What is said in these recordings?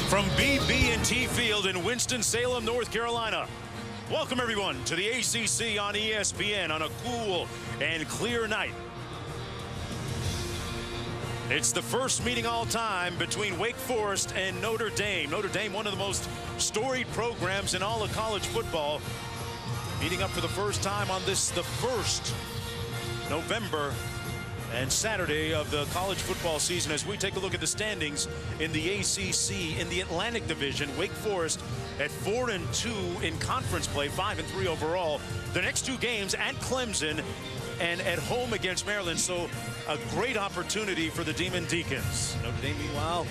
From BB&T Field in Winston-Salem, North Carolina. Welcome, everyone, to the ACC on ESPN on a cool and clear night. It's the first meeting all time between Wake Forest and Notre Dame. Notre Dame, one of the most storied programs in all of college football, meeting up for the first time on this, the first November and Saturday of the college football season, as we take a look at the standings in the ACC. In the Atlantic Division, Wake Forest at 4-2 in conference play, 5-3 overall. The next two games at Clemson and at home against Maryland. So a great opportunity for the Demon Deacons. Notre Dame, meanwhile,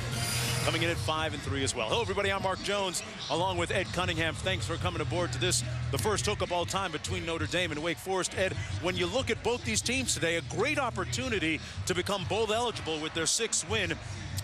coming in at 5-3 as well. Hello, everybody. I'm Mark Jones, along with Ed Cunningham. Thanks for coming aboard to this, the first hookup all time between Notre Dame and Wake Forest. Ed, when you look at both these teams today, a great opportunity to become bowl eligible with their 6th win.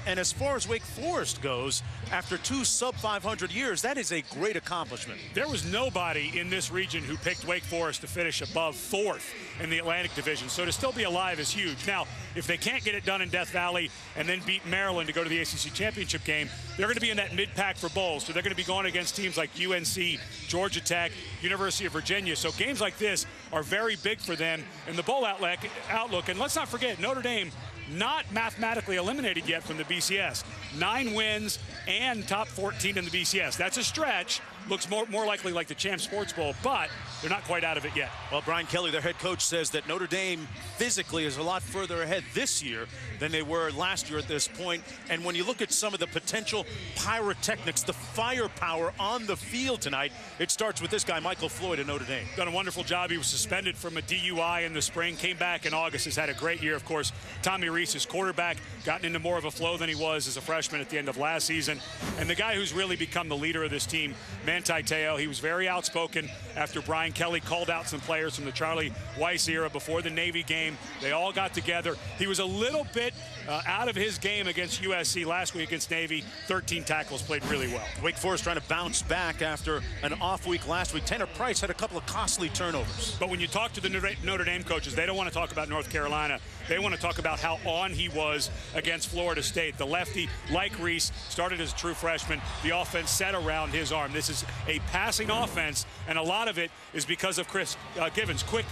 And as far as Wake Forest goes, after 2 sub-500 years, that is a great accomplishment. There was nobody in this region who picked Wake Forest to finish above 4th in the Atlantic Division. So to still be alive is huge. Now, if they can't get it done in Death Valley and then beat Maryland to go to the ACC Championship game, they're going to be in that mid-pack for bowls. So they're going to be going against teams like UNC, Georgia Tech, University of Virginia. So games like this are very big for them in the bowl outlook. And let's not forget, Notre Dame not mathematically eliminated yet from the BCS. 9 wins and top 14 in the BCS. That's a stretch. Looks more likely like the Champ Sports Bowl, but they're not quite out of it yet. Well, Brian Kelly, their head coach, says that Notre Dame physically is a lot further ahead this year than they were last year at this point. And when you look at some of the potential pyrotechnics, the firepower on the field tonight, it starts with this guy, Michael Floyd at Notre Dame. Done a wonderful job. He was suspended from a DUI in the spring, came back in August, has had a great year. Of course, Tommy Rees, his quarterback, gotten into more of a flow than he was as a freshman at the end of last season. And the guy who's really become the leader of this team, Manti Te'o, he was very outspoken after Brian Kelly called out some players from the Charlie Weiss era before the Navy game. They all got together. He was a little bit out of his game against USC last week against Navy. 13 tackles, played really well. Wake Forest trying to bounce back after an off week last week. Tanner Price had a couple of costly turnovers. But when you talk to the Notre Dame coaches, they don't want to talk about North Carolina. They want to talk about how on he was against Florida State. The lefty, like Reese, started as a true freshman. The offense set around his arm. This is a passing offense, and a lot of it is because of Chris Givens. Quick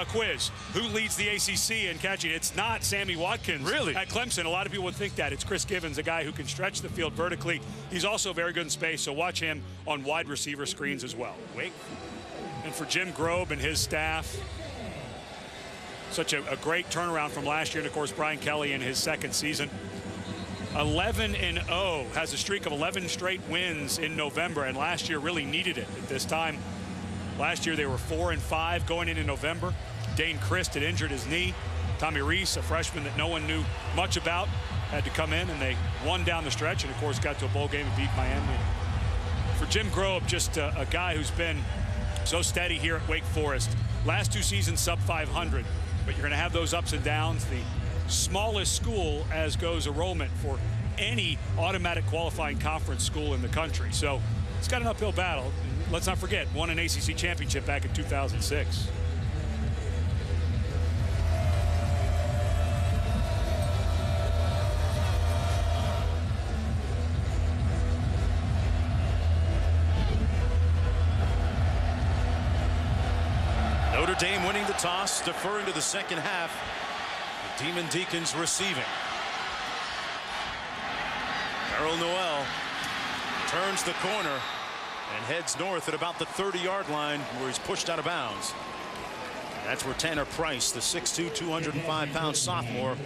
quiz. Who leads the ACC in catching? It's not Sammy Watkins. Really? At Clemson, a lot of people would think that. It's Chris Givens, a guy who can stretch the field vertically. He's also very good in space, so watch him on wide receiver screens as well. And for Jim Grobe and his staff, such a great turnaround from last year. And, of course, Brian Kelly in his 2nd season. 11-0, has a streak of 11 straight wins in November, and last year really needed it at this time. Last year they were 4-5 going into November. Dane Christ had injured his knee. Tommy Rees, a freshman that no one knew much about, had to come in, and they won down the stretch and, of course, got to a bowl game and beat Miami. For Jim Grobe, just a guy who's been so steady here at Wake Forest. Last 2 seasons sub-500, but you're going to have those ups and downs. The smallest school as goes enrollment for any automatic qualifying conference school in the country. So it's got an uphill battle. Let's not forget, won an ACC championship back in 2006. Notre Dame winning the toss, deferring to the second half. The Demon Deacons receiving. Errol Noel turns the corner and heads north at about the 30-yard line, where he's pushed out of bounds. That's where Tanner Price, the 6'2", 205-pound sophomore,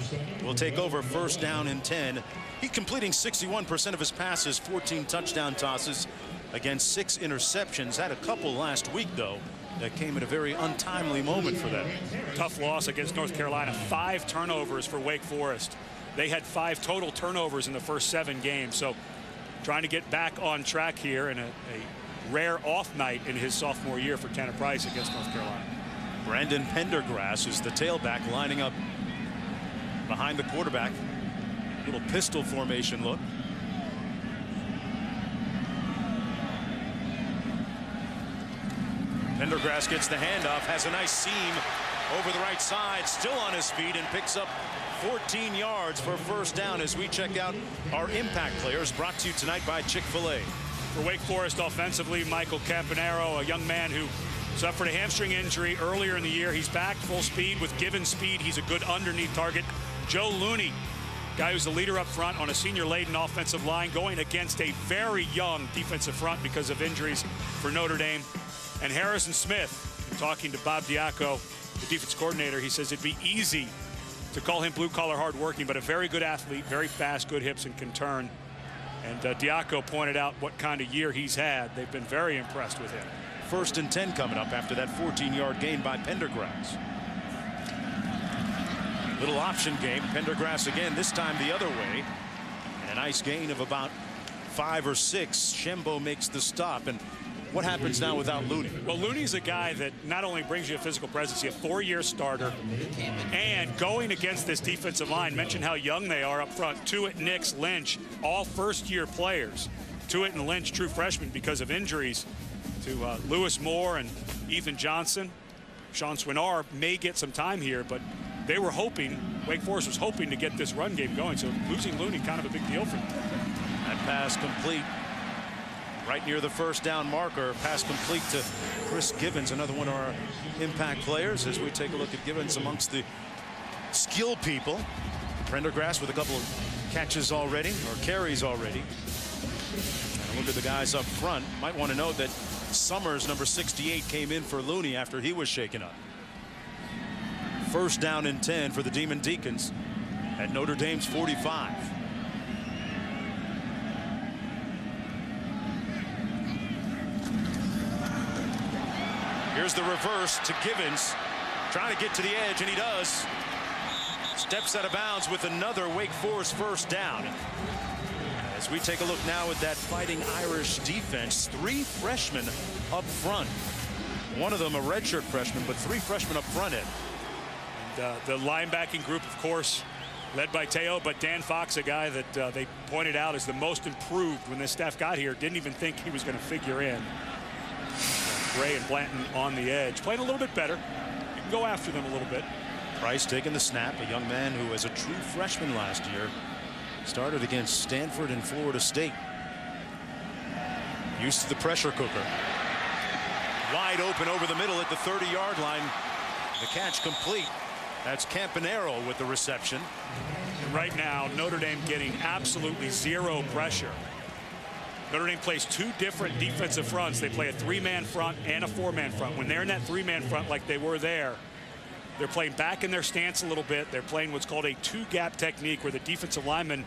will take over. First down and 10. He's completing 61% of his passes, 14 touchdown tosses against 6 interceptions. Had a couple last week, though, that came at a very untimely moment for them. Tough loss against North Carolina. 5 turnovers for Wake Forest. They had 5 total turnovers in the first 7 games. So trying to get back on track here in a rare off night in his sophomore year for Tanner Price against North Carolina. Brandon Pendergrass is the tailback, lining up behind the quarterback. Little pistol formation look. Pendergrass gets the handoff, has a nice seam over the right side, still on his feet, and picks up 14 yards for a first down as we check out our impact players, brought to you tonight by Chick-fil-A. For Wake Forest offensively, Michael Campanaro, a young man who suffered a hamstring injury earlier in the year. He's back full speed. With given speed, he's a good underneath target. Joe Looney, guy who's the leader up front on a senior-laden offensive line, going against a very young defensive front because of injuries for Notre Dame. And Harrison Smith, talking to Bob Diaco, the defense coordinator, he says it'd be easy to call him blue-collar hard-working, but a very good athlete, very fast, good hips, and can turn. And Diaco pointed out what kind of year he's had. They've been very impressed with him. 1st and 10 coming up after that 14-yard gain by Pendergrass. Little option game. Pendergrass again, this time the other way. And a nice gain of about 5 or 6. Shembo makes the stop. And what happens now without Looney? Well, Looney's a guy that not only brings you a physical presence, he's a 4-year starter. And going against this defensive line, mention how young they are up front. Tuitt, Nix, Lynch, all first-year players. Tuitt and Lynch, true freshmen because of injuries to Lewis Moore and Ethan Johnson. Sean Swinar may get some time here, but they were hoping, Wake Forest was hoping to get this run game going. So losing Looney, kind of a big deal for them. That pass complete right near the first down marker. Pass complete to Chris Givens, another one of our impact players, as we take a look at Givens amongst the skill people. Pendergrass with a couple of catches already, or carries already. And look at the guys up front. Might want to note that Summers, number 68, came in for Looney after he was shaken up. 1st down and 10 for the Demon Deacons at Notre Dame's 45. Here's the reverse to Givens, trying to get to the edge, and he does. Steps out of bounds with another Wake Forest 1st down. As we take a look now at that Fighting Irish defense, 3 freshmen up front. One of them a redshirt freshman, but 3 freshmen up front end. And the linebacking group, of course, led by Teo, but Dan Fox, a guy that they pointed out as the most improved when this staff got here, didn't even think he was going to figure in. Gray and Blanton on the edge, playing a little bit better. You can go after them a little bit. Price taking the snap, a young man who was a true freshman last year. Started against Stanford and Florida State. Used to the pressure cooker. Wide open over the middle at the 30-yard line. The catch complete. That's Campanaro with the reception. And right now, Notre Dame getting absolutely 0 pressure. Notre Dame plays 2 different defensive fronts. They play a 3-man front and a 4-man front. When they're in that 3-man front like they were there, they're playing back in their stance a little bit. They're playing what's called a 2-gap technique, where the defensive linemen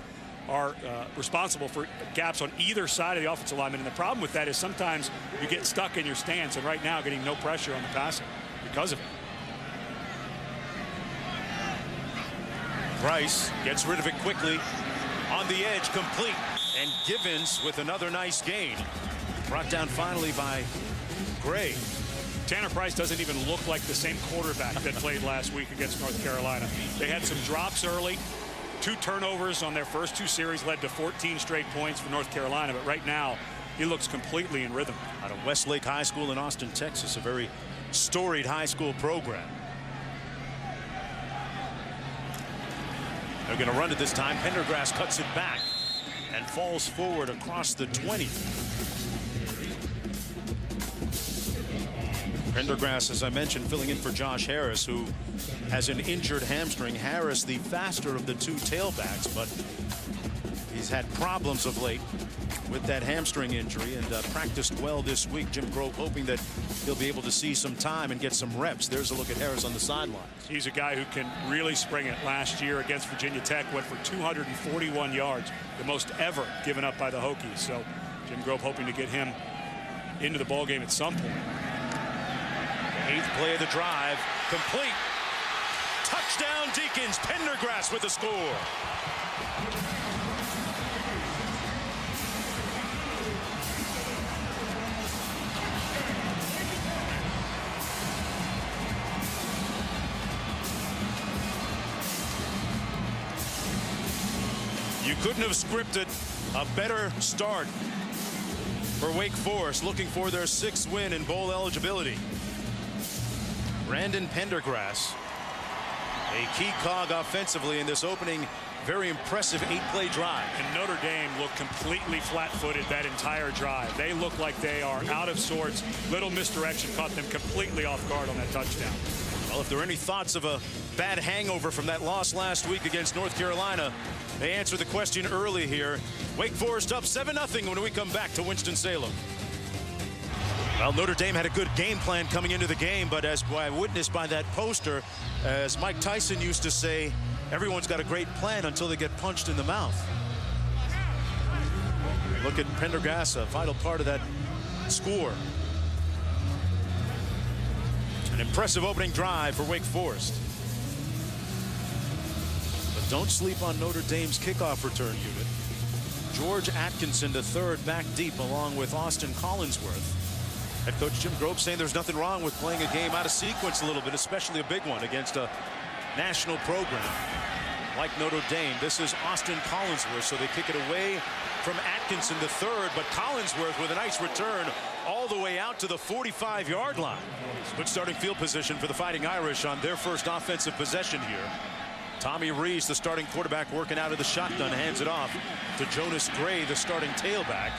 are responsible for gaps on either side of the offensive lineman. And the problem with that is sometimes you get stuck in your stance, and right now getting no pressure on the passing because of it. Price gets rid of it quickly. On the edge, complete. And Givens with another nice gain. Brought down finally by Gray. Tanner Price doesn't even look like the same quarterback that played last week against North Carolina. They had some drops early. 2 turnovers on their first 2 series led to 14 straight points for North Carolina. But right now, he looks completely in rhythm. Out of Westlake High School in Austin, Texas, a very storied high school program. They're going to run it this time. Pendergrass cuts it back and falls forward across the 20. Pendergrass, as I mentioned, filling in for Josh Harris, who has an injured hamstring. Harris, the faster of the 2 tailbacks, but he's had problems of late with that hamstring injury, and practiced well this week. Jim Grove hoping that he'll be able to see some time and get some reps. There's a look at Harris on the sidelines. He's a guy who can really spring it. Last year against Virginia Tech, went for 241 yards, the most ever given up by the Hokies. So Jim Grove hoping to get him into the ballgame at some point. The 8th play of the drive, complete. Touchdown Deacons. Pendergrass with the score. You couldn't have scripted a better start for Wake Forest, looking for their 6th win in bowl eligibility. Brandon Pendergrass A key cog offensively in this opening, very impressive 8-play drive. And Notre Dame looked completely flat-footed that entire drive. They look like they are out of sorts. Little misdirection caught them completely off guard on that touchdown. Well, if there are any thoughts of a bad hangover from that loss last week against North Carolina, they answered the question early here. Wake Forest up 7-0 when we come back to Winston-Salem. Well, Notre Dame had a good game plan coming into the game, but as witnessed by that poster, as Mike Tyson used to say, everyone's got a great plan until they get punched in the mouth. Look at Pendergast, a vital part of that score. An impressive opening drive for Wake Forest. But don't sleep on Notre Dame's kickoff return unit. George Atkinson III back deep along with Austin Collinsworth. Head coach Jim Grobe saying there's nothing wrong with playing a game out of sequence a little bit, especially a big one against a national program like Notre Dame. This is Austin Collinsworth, so they kick it away from Atkinson III, but Collinsworth with a nice return all the way out to the 45-yard line. Good starting field position for the Fighting Irish on their first offensive possession here. Tommy Rees, the starting quarterback, working out of the shotgun, hands it off to Jonas Gray, the starting tailback.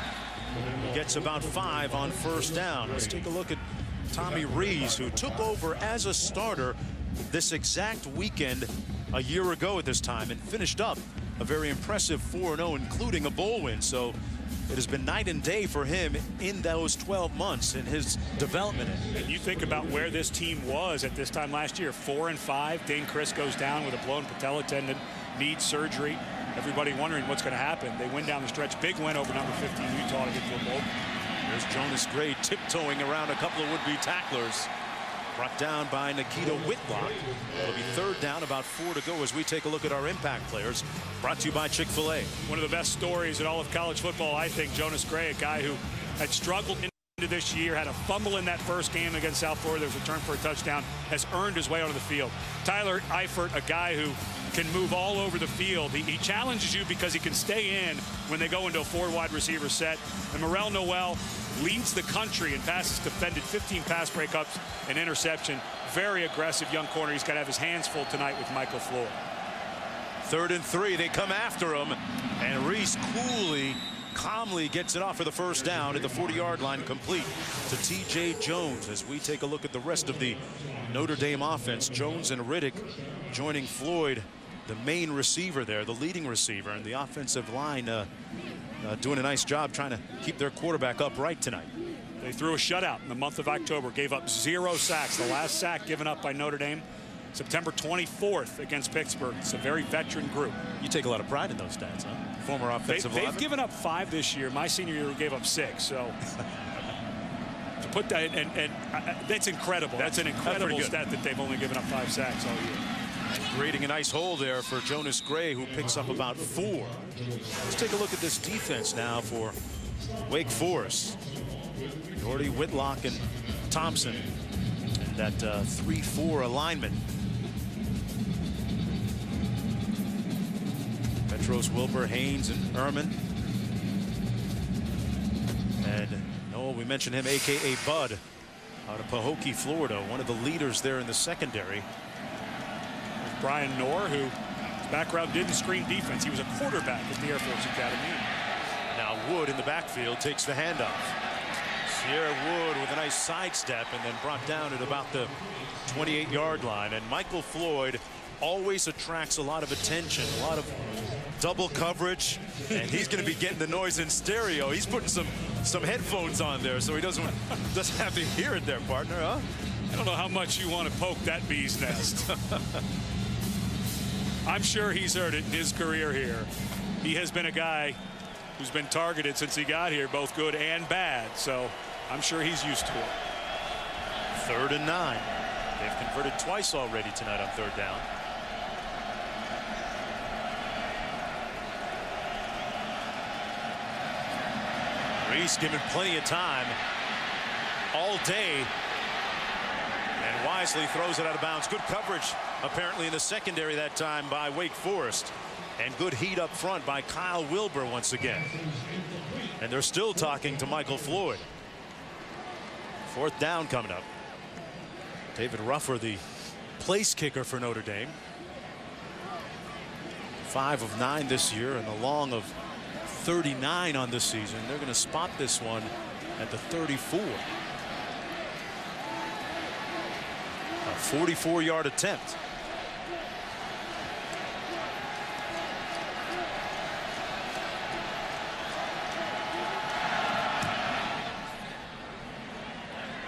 He gets about 5 on first down. Let's take a look at Tommy Rees, who took over as a starter this exact weekend a year ago at this time and finished up a very impressive 4-0, including a bowl win. So it has been night and day for him in those 12 months in his development. And you think about where this team was at this time last year, 4-5. Dane Chris goes down with a blown patella tendon, needs surgery. Everybody wondering what's going to happen. They win down the stretch. Big win over number 15 Utah to get to a bowl. There's Jonas Gray tiptoeing around a couple of would-be tacklers. Brought down by Nikita Whitlock. It'll be third down, about 4 to go as we take a look at our impact players. Brought to you by Chick-fil-A. One of the best stories in all of college football, I think. Jonas Gray, a guy who had struggled into this year, had a fumble in that first game against South Florida. There was a return for a touchdown, has earned his way onto the field. Tyler Eifert, a guy who can move all over the field. He challenges you because he can stay in when they go into a 4 wide receiver set. And Morel Noel leads the country in passes defended, 15 pass breakups, an interception. Very aggressive young corner. He's got to have his hands full tonight with Michael Floyd. 3rd and 3. They come after him, and Reese calmly gets it off for the first down at the 40-yard line, complete to T.J. Jones. As we take a look at the rest of the Notre Dame offense, Jones and Riddick joining Floyd, the main receiver there, the leading receiver, and the offensive line doing a nice job trying to keep their quarterback upright tonight. They threw a shutout in the month of October, gave up 0 sacks. The last sack given up by Notre Dame September 24th against Pittsburgh. It's a very veteran group. You take a lot of pride in those stats, huh? Former offensive lineman. They've given up 5 this year. My senior year we gave up 6. So to put that in, that's incredible. That's an incredible stat that they've only given up 5 sacks all year. Creating a nice hole there for Jonas Gray, who picks up about 4. Let's take a look at this defense now for Wake Forest. Doherty, Whitlock, and Thompson. And that 3-4 alignment. Petros, Wilbur, Haynes, and Ehrman. And Noel, we mentioned him, a.k.a. Bud, out of Pahokee, Florida, one of the leaders there in the secondary. Brian Knorr, whose background didn't screen defense. He was a quarterback at the Air Force Academy. Now Wood in the backfield takes the handoff. Sierra Wood with a nice sidestep and then brought down at about the 28-yard line. And Michael Floyd always attracts a lot of attention, a lot of double coverage, and he's going to be getting the noise in stereo. He's putting some headphones on there so he doesn't have to hear it there, partner, huh? I don't know how much you want to poke that bee's nest. I'm sure he's heard it in his career here. He has been a guy who's been targeted since he got here, both good and bad. So I'm sure he's used to it. 3rd and 9. They've converted twice already tonight on 3rd down. Reese given plenty of time all day. And wisely throws it out of bounds. Good coverage apparently in the secondary that time by Wake Forest. And good heat up front by Kyle Wilbur once again. And they're still talking to Michael Floyd. 4th down coming up. David Ruffer, the place kicker for Notre Dame. 5 of 9 this year and a long of 39 on the season. They're going to spot this one at the 34. A 44-yard attempt.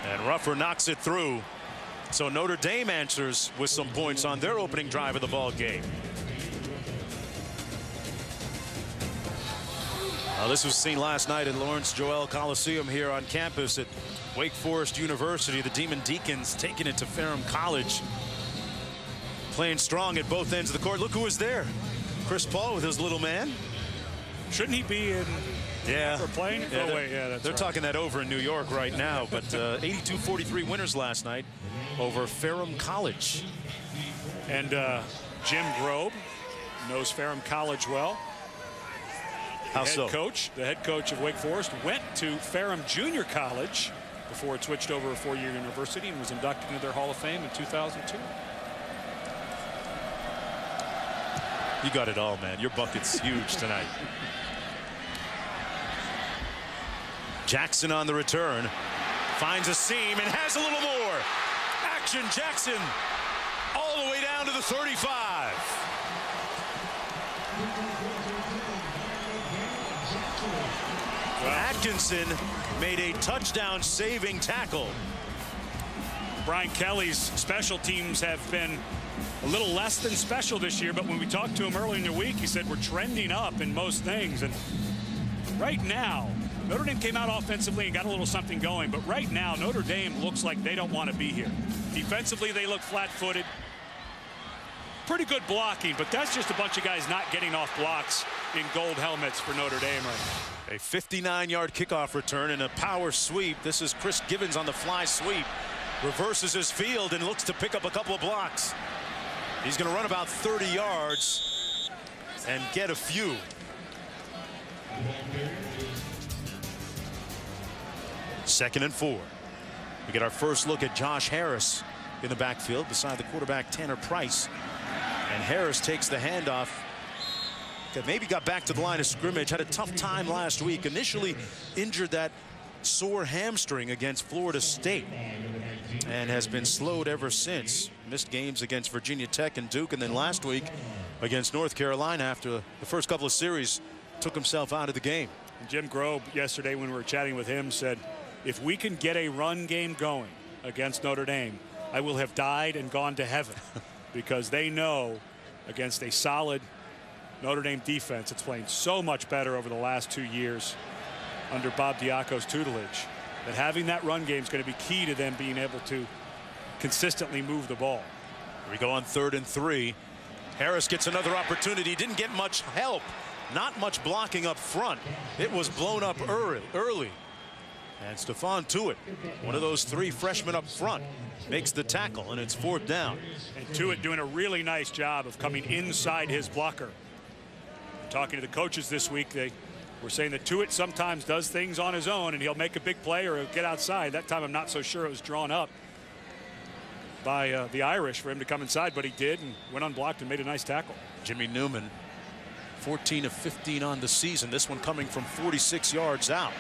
And Ruffer knocks it through. So Notre Dame answers with some points on their opening drive of the ball game. This was seen last night at Lawrence Joel Coliseum here on campus at Wake Forest University. The Demon Deacons taking it to Ferrum College. Playing strong at both ends of the court. Look who was there. Chris Paul with his little man. Shouldn't he be in? Yeah. For playing? Yeah, oh, wait, yeah, that's they're right. talking that over in New York right now. But 82-43 winners last night over Ferrum College. And Jim Grobe knows Ferrum College well. How so? The head coach of Wake Forest went to Ferrum Junior College before it switched over a 4-year university and was inducted into their Hall of Fame in 2002. You got it all, man. Your bucket's huge tonight. Jackson on the return. Finds a seam and has a little more. Action Jackson all the way down to the 35. Atkinson made a touchdown saving tackle. Brian Kelly's special teams have been a little less than special this year, but when we talked to him earlier in the week, he said we're trending up in most things. And right now, Notre Dame came out offensively and got a little something going, but right now Notre Dame looks like they don't want to be here. Defensively, they look flat-footed. Pretty good blocking, but that's just a bunch of guys not getting off blocks in gold helmets for Notre Dame right now. A 59-yard kickoff return and a power sweep. This is Chris Gibbons on the fly sweep. Reverses his field and looks to pick up a couple of blocks. He's going to run about 30 yards and get a few. Second and 4. We get our first look at Josh Harris in the backfield beside the quarterback Tanner Price. And Harris takes the handoff. Maybe got back to the line of scrimmage. Had a tough time last week. Initially injured that sore hamstring against Florida State. And has been slowed ever since. Missed games against Virginia Tech and Duke. And then last week against North Carolina after the first couple of series took himself out of the game. And Jim Grobe yesterday when we were chatting with him said, if we can get a run game going against Notre Dame, I will have died and gone to heaven. Because they know against a solid Notre Dame defense, it's playing so much better over the last 2 years under Bob Diaco's tutelage, that having that run game is going to be key to them being able to consistently move the ball. Here we go on 3rd and 3. Harris gets another opportunity. Didn't get much help. Not much blocking up front. It was blown up early. And Stephon Tuitt, one of those 3 freshmen up front, makes the tackle, and it's 4th down. And Tuitt doing a really nice job of coming inside his blocker. Talking to the coaches this week, they were saying that Tuitt sometimes does things on his own, and he'll make a big play or he'll get outside. That time I'm not so sure it was drawn up by the Irish for him to come inside, but he did and went unblocked and made a nice tackle. Jimmy Newman, 14 of 15 on the season. This one coming from 46 yards out.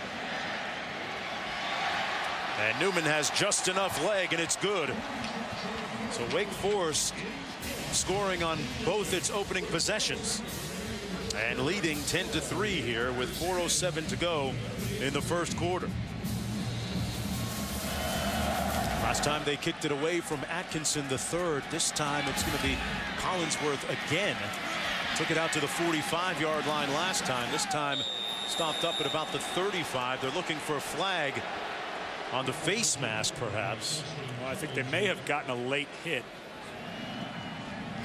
And Newman has just enough leg, and it's good. So Wake Forest scoring on both its opening possessions and leading 10-3 here with 4:07 to go in the first quarter. Last time they kicked it away from Atkinson the third. This time it's going to be Collinsworth again. Took it out to the 45-yard line last time. This time stopped up at about the 35. They're looking for a flag on the face mask, perhaps. Well, I think they may have gotten a late hit.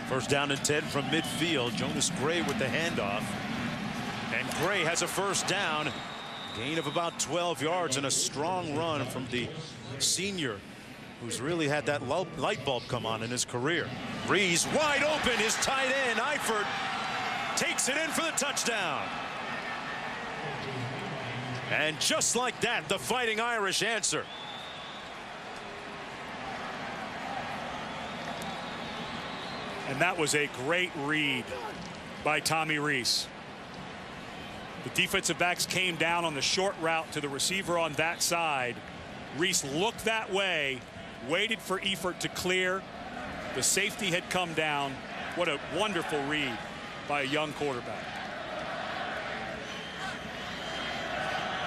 First down and 10 from midfield. Jonas Gray with the handoff. And Gray has a first down. Gain of about 12 yards and a strong run from the senior who's really had that light bulb come on in his career. Rees wide open. His tight end, Eifert, takes it in for the touchdown. And just like that, the Fighting Irish answer. And that was a great read by Tommy Rees. The defensive backs came down on the short route to the receiver on that side. Rees looked that way, waited for Eifert to clear. The safety had come down. What a wonderful read by a young quarterback.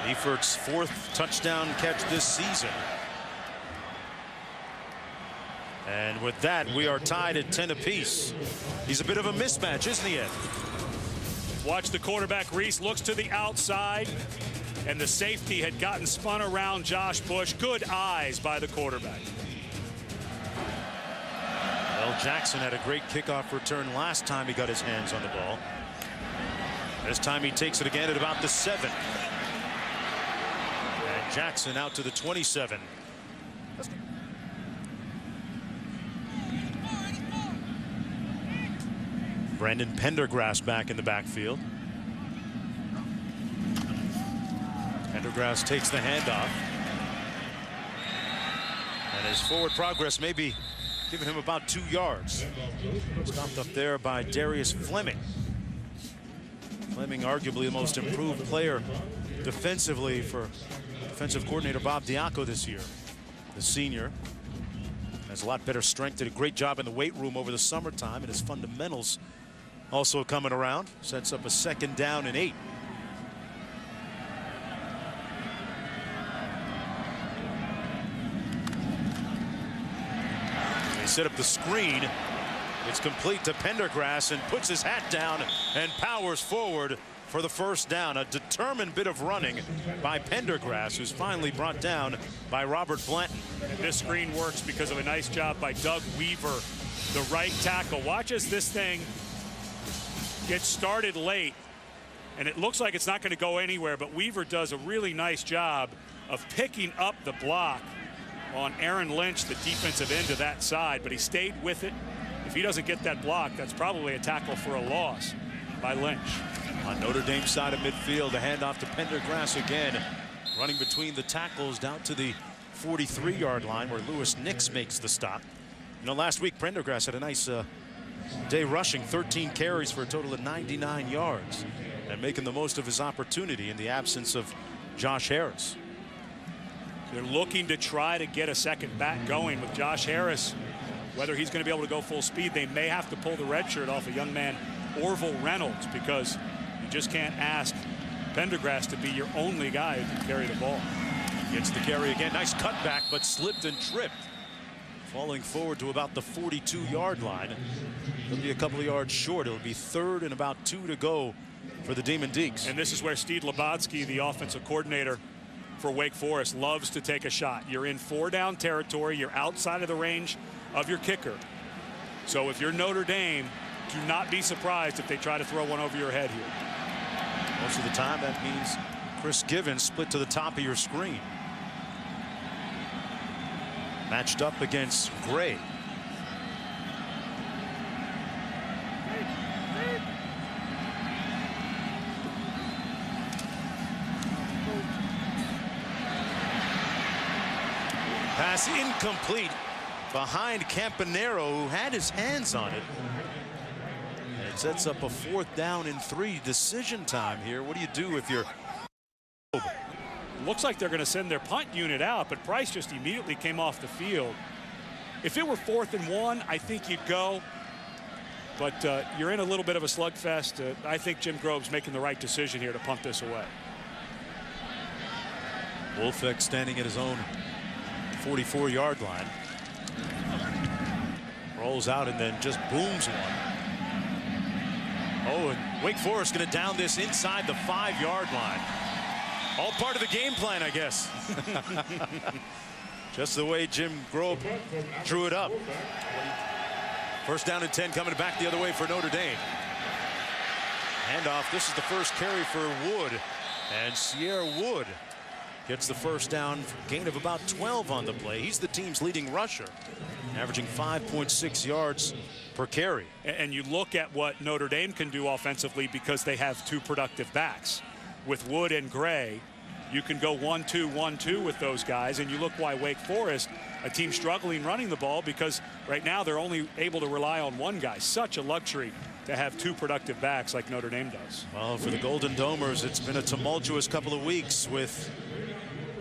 Eifert's 4th touchdown catch this season. And with that, we are tied at 10 apiece. He's a bit of a mismatch, isn't he, Ed? Watch the quarterback. Rees looks to the outside, and the safety had gotten spun around Josh Bush. Good eyes by the quarterback. Well, Jackson had a great kickoff return last time he got his hands on the ball. This time he takes it again at about the 7. And Jackson out to the 27. Brandon Pendergrass back in the backfield. Pendergrass takes the handoff. And his forward progress may be giving him about 2 yards. Stopped up there by Darius Fleming. Fleming, arguably the most improved player defensively for defensive coordinator Bob Diaco this year. The senior has a lot better strength, did a great job in the weight room over the summertime, and his fundamentals also coming around. Sets up a 2nd down and 8. They set up the screen. It's complete to Pendergrass, and puts his hat down and powers forward for the 1st down. A determined bit of running by Pendergrass, who's finally brought down by Robert Blanton. And this screen works because of a nice job by Doug Weaver, the right tackle. Watch as this thing gets started late, and it looks like it's not going to go anywhere, but Weaver does a really nice job of picking up the block on Aaron Lynch, the defensive end of that side, but he stayed with it. If he doesn't get that block, that's probably a tackle for a loss by Lynch. On Notre Dame side of midfield, the handoff to Pendergrass again, running between the tackles down to the 43-yard line where Lewis Nix makes the stop. You know, last week Pendergrass had a nice day rushing, 13 carries for a total of 99 yards, and making the most of his opportunity in the absence of Josh Harris. They're looking to try to get a second back going with Josh Harris. Whether he's going to be able to go full speed, they may have to pull the red shirt off a young man, Orville Reynolds, because you just can't ask Pendergrass to be your only guy who can carry the ball. Gets the carry again. Nice cutback, but slipped and tripped. Falling forward to about the 42-yard line. It'll be a couple of yards short. It'll be 3rd and about 2 to go for the Demon Deacs. And this is where Steve Labotsky, the offensive coordinator for Wake Forest, loves to take a shot. You're in 4-down territory. You're outside of the range of your kicker. So if you're Notre Dame, do not be surprised if they try to throw one over your head here. Most of the time, that means Chris Givens split to the top of your screen. Matched up against Gray. Pass incomplete behind Campanero, who had his hands on it. And it sets up a 4th down and 3. Decision time here. What do you do if you're... Looks like they're going to send their punt unit out, but Price just immediately came off the field. If it were 4th and 1, I think you'd go. But you're in a little bit of a slugfest. I think Jim Grove's making the right decision here to punt this away. Wolfeck standing at his own 44-yard line. Rolls out and then just booms one. Oh, and Wake Forest going to down this inside the 5-yard line. All part of the game plan, I guess. Just the way Jim Grove drew it up. 1st down and 10 coming back the other way for Notre Dame. Handoff. This is the first carry for Wood. And Sierra Wood gets the 1st down, gain of about 12 on the play. He's the team's leading rusher, averaging 5.6 yards per carry. And you look at what Notre Dame can do offensively because they have 2 productive backs. With Wood and Gray, you can go 1-2, 1-2 with those guys. And you look why Wake Forest, a team struggling running the ball, because right now they're only able to rely on one guy. Such a luxury to have two productive backs like Notre Dame does. Well, for the Golden Domers, it's been a tumultuous couple of weeks with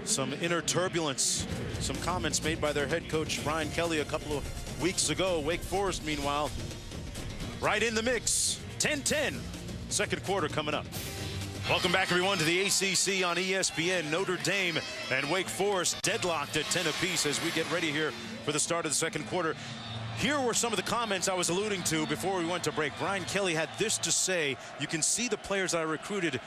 some inner turbulence. Some comments made by their head coach, Brian Kelly, a couple of weeks ago. Wake Forest, meanwhile, right in the mix. 10-10. Second quarter coming up. Welcome back, everyone, to the ACC on ESPN. Notre Dame and Wake Forest deadlocked at 10 apiece as we get ready here for the start of the second quarter. Here were some of the comments I was alluding to before we went to break. Brian Kelly had this to say. You can see the players I recruited.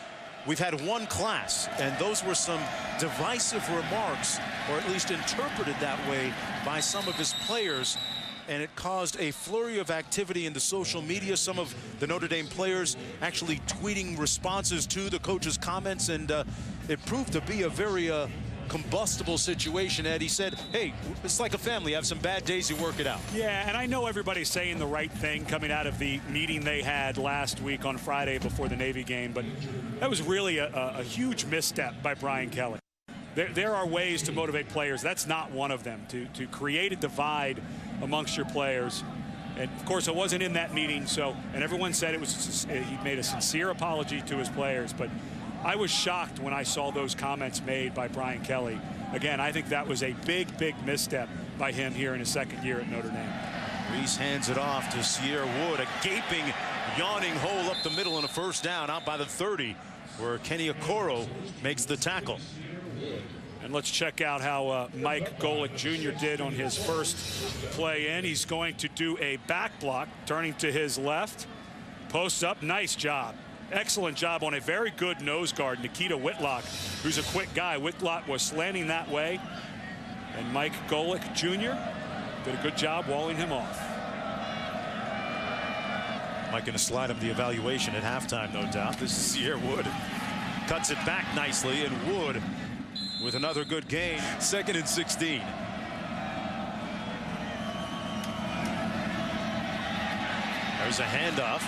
We've had one class, and those were some divisive remarks, or at least interpreted that way by some of his players. And it caused a flurry of activity in the social media. Some of the Notre Dame players actually tweeting responses to the coach's comments, and it proved to be a very combustible situation. Ed, he said, hey, it's like a family. You have some bad days, you work it out. Yeah, and I know everybody's saying the right thing coming out of the meeting they had last week on Friday before the Navy game, but that was really a huge misstep by Brian Kelly. There are ways to motivate players. That's not one of them, to create a divide amongst your players. And of course, it wasn't in that meeting, and everyone said it was, he made a sincere apology to his players, but I was shocked when I saw those comments made by Brian Kelly. Again, I think that was a big misstep by him here in his second year at Notre Dame. Reese hands it off to Sierra Wood, a gaping, yawning hole up the middle and a first down out by the 30, where Kenny Okoro makes the tackle. And let's check out how Mike Golick Jr. did on his first play in. He's going to do a back block, turning to his left. Posts up. Nice job. Excellent job on a very good nose guard, Nikita Whitlock, who's a quick guy. Whitlock was slanting that way. And Mike Golick Jr. did a good job walling him off. Mike going to slide him the evaluation at halftime, no doubt. This is Sierra Wood. Cuts it back nicely, and Wood with another good gain. 2nd and 16. There's a handoff,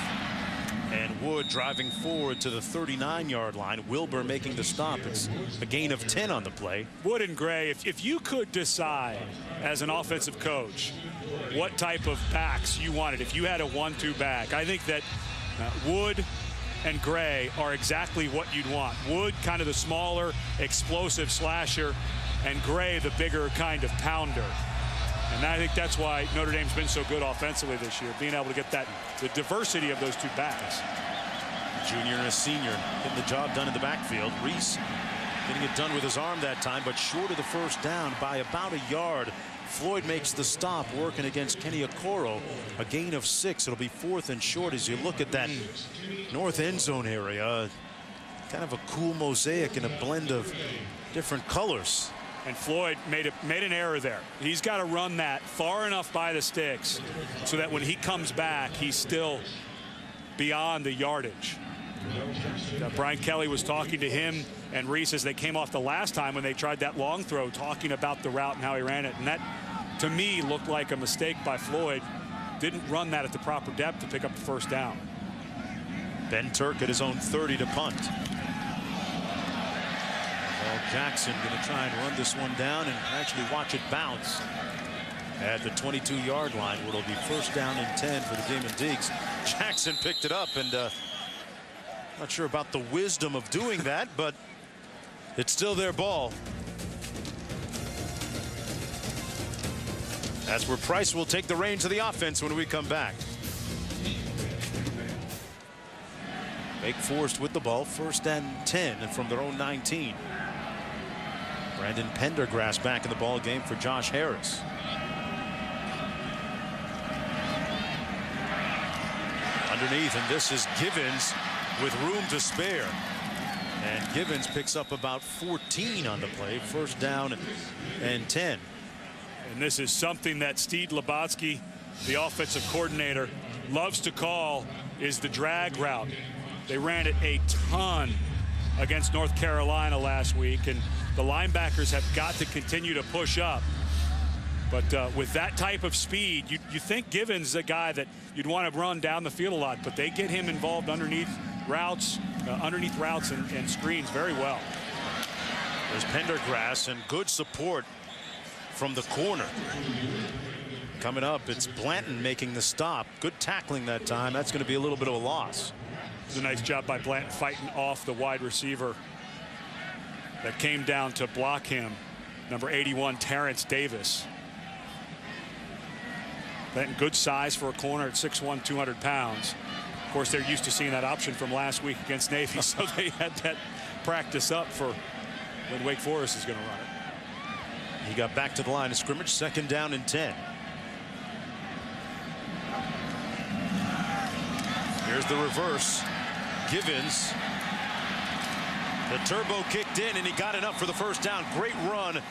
and Wood driving forward to the 39-yard line. Wilbur making the stop. It's a gain of 10 on the play. Wood and Gray, if you could decide as an offensive coach what type of backs you wanted, if you had a 1-2 back, I think that Wood and Gray are exactly what you'd want. Wood, kind of the smaller, explosive slasher, and Gray, the bigger kind of pounder. And I think that's why Notre Dame's been so good offensively this year, being able to get the diversity of those two backs. Junior and a senior getting the job done in the backfield. Reese getting it done with his arm that time, but short of the first down by about a yard. Floyd makes the stop, working against Kenny Okoro. A gain of 6. It'll be 4th and short as you look at that north end zone area. Kind of a cool mosaic and a blend of different colors. And Floyd made an error there. He's got to run that far enough by the sticks so that when he comes back, he's still beyond the yardage. Brian Kelly was talking to him and Reese as they came off the last time when they tried that long throw, talking about the route and how he ran it. And that, to me, looked like a mistake by Floyd. Didn't run that at the proper depth to pick up the first down. Ben Turk at his own 30 to punt. Well, Jackson going to try and run this one down and actually watch it bounce at the 22-yard line, where it'll be first down and 10 for the Demon Deacs. Jackson picked it up, and not sure about the wisdom of doing that, but it's still their ball. That's where Price will take the reins of the offense when we come back. Wake Forest with the ball, 1st and 10 from their own 19. Brandon Pendergrass back in the ball game for Josh Harris. Underneath, and this is Givens with room to spare. And Givens picks up about 14 on the play. First down and 10. And this is something that Steve Labotsky, the offensive coordinator, loves to call, is the drag route. They ran it a ton against North Carolina last week, and the linebackers have got to continue to push up. But with that type of speed, you think Givens is a guy that you'd want to run down the field a lot, but they get him involved underneath routes and screens very well. There's Pendergrass and good support from the corner. Coming up, it's Blanton making the stop. Good tackling that time. That's going to be a little bit of a loss. It was a nice job by Blanton fighting off the wide receiver that came down to block him, number 81, Terrence Davis. Blanton, good size for a corner at 6'1", 200 pounds. Of course, they're used to seeing that option from last week against Navy, so they had that practice up for when Wake Forest is going to run it. He got back to the line of scrimmage, 2nd down and 10. Here's the reverse. Givens. The turbo kicked in, and he got enough for the 1st down. Great run